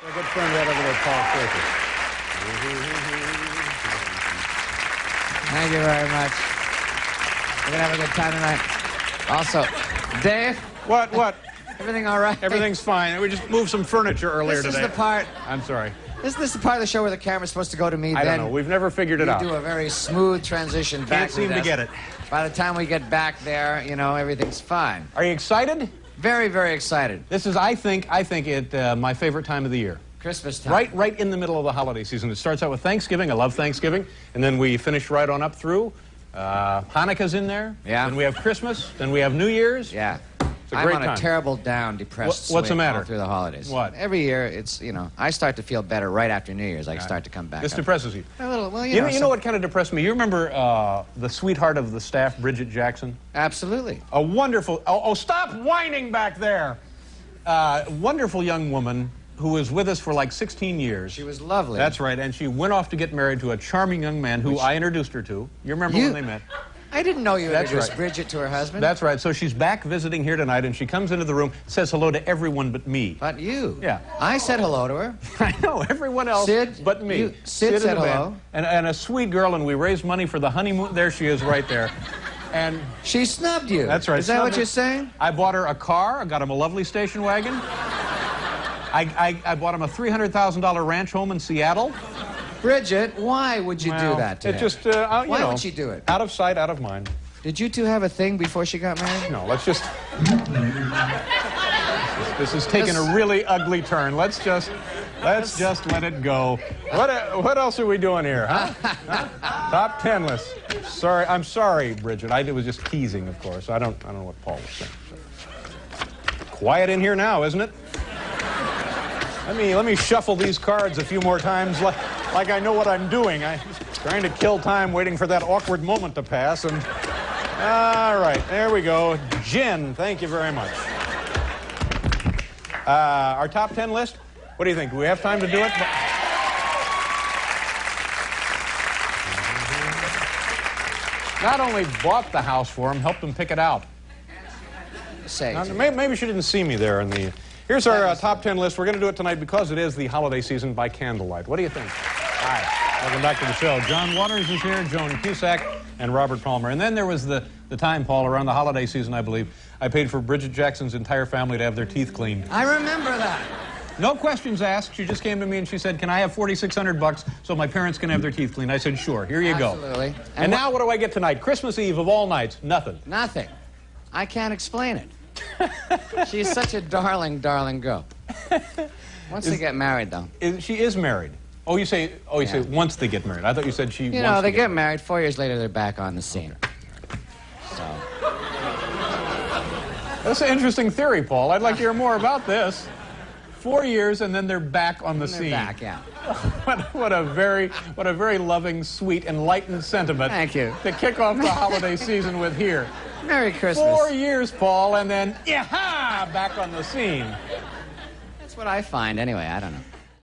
A good friend right over there, Paul Crawfish. Thank you very much. We're going to have a good time tonight. Also, Dave? What? Everything all right? Everything's fine. We just moved some furniture earlier today. This is the part... I'm sorry. Isn't this the part of the show where the camera's supposed to go to me? I don't know. We've never figured it out. You do a very smooth transition back. Can't seem to get it. By the time we get back there, you know, everything's fine. Are you excited? Very, very excited. This is, I think it my favorite time of the year. Christmas time. Right in the middle of the holiday season. It starts out with Thanksgiving. I love Thanksgiving. And then we finish right on up through. Hanukkah's in there. Yeah. Then we have Christmas. Then we have New Year's. Yeah. It's a great I'm on time. a terrible down, depressed What's the swing matter? all through the holidays. What? Every year, it's, you know, I start to feel better right after New Year's. I start to come back. This depresses you. A little, well, you know what kind of depressed me? You remember the sweetheart of the staff, Bridget Jackson? Absolutely. A wonderful... Oh, stop whining back there! Wonderful young woman who was with us for like 16 years. She was lovely. That's right, and she went off to get married to a charming young man who I introduced her to. You remember when they met? I didn't know you That's introduced right. Bridget to her husband. That's right. So she's back visiting here tonight, and she comes into the room, says hello to everyone but me. But you. Yeah. I said hello to her. I know, everyone else but me. Sid said hello. And a sweet girl, and we raised money for the honeymoon. There she is right there. And she snubbed you. That's right. Is that what you're saying? I bought her a car. I got him a lovely station wagon. I bought him a $300,000 ranch home in Seattle. Bridget, why would you do that to him? Just, why would she do it? Out of sight, out of mind. Did you two have a thing before she got married? No, let's just... This is taking a really ugly turn. Let's just let it go. What else are we doing here, huh? Top 10 list. Sorry, I'm sorry, Bridget. I was just teasing, of course. I don't know what Paul was saying. Quiet in here now, isn't it? Let me shuffle these cards a few more times like I know what I'm doing. I'm trying to kill time waiting for that awkward moment to pass. And all right, there we go. Jen, thank you very much. Our top 10 list, what do you think? Do we have time to do it? Not only bought the house for him, helped him pick it out. Now, maybe she didn't see me there in the... Here's our top 10 list. We're going to do it tonight because it is the holiday season by candlelight. What do you think? Hi. Welcome back to the show. John Waters is here, Joan Cusack, and Robert Palmer. And then there was the time, Paul, around the holiday season, I believe, I paid for Bridget Jackson's entire family to have their teeth cleaned. I remember that. No questions asked. She just came to me and she said, can I have $4,600 so my parents can have their teeth cleaned? I said, sure. Here you go. Absolutely. And now what do I get tonight? Christmas Eve of all nights. Nothing. Nothing. I can't explain it. She's such a darling, darling girl. Once they get married, though. She is married. Oh, you say once they get married. I thought you said she. You know, they get married. 4 years later, they're back on the scene. Okay. So. That's an interesting theory, Paul. I'd like to hear more about this. 4 years, and then they're back on the scene. Back, yeah. What a very loving, sweet, enlightened sentiment. Thank you. To kick off the holiday season with here. Merry Christmas. 4 years, Paul, and then, back on the scene. That's what I find, anyway. I don't know.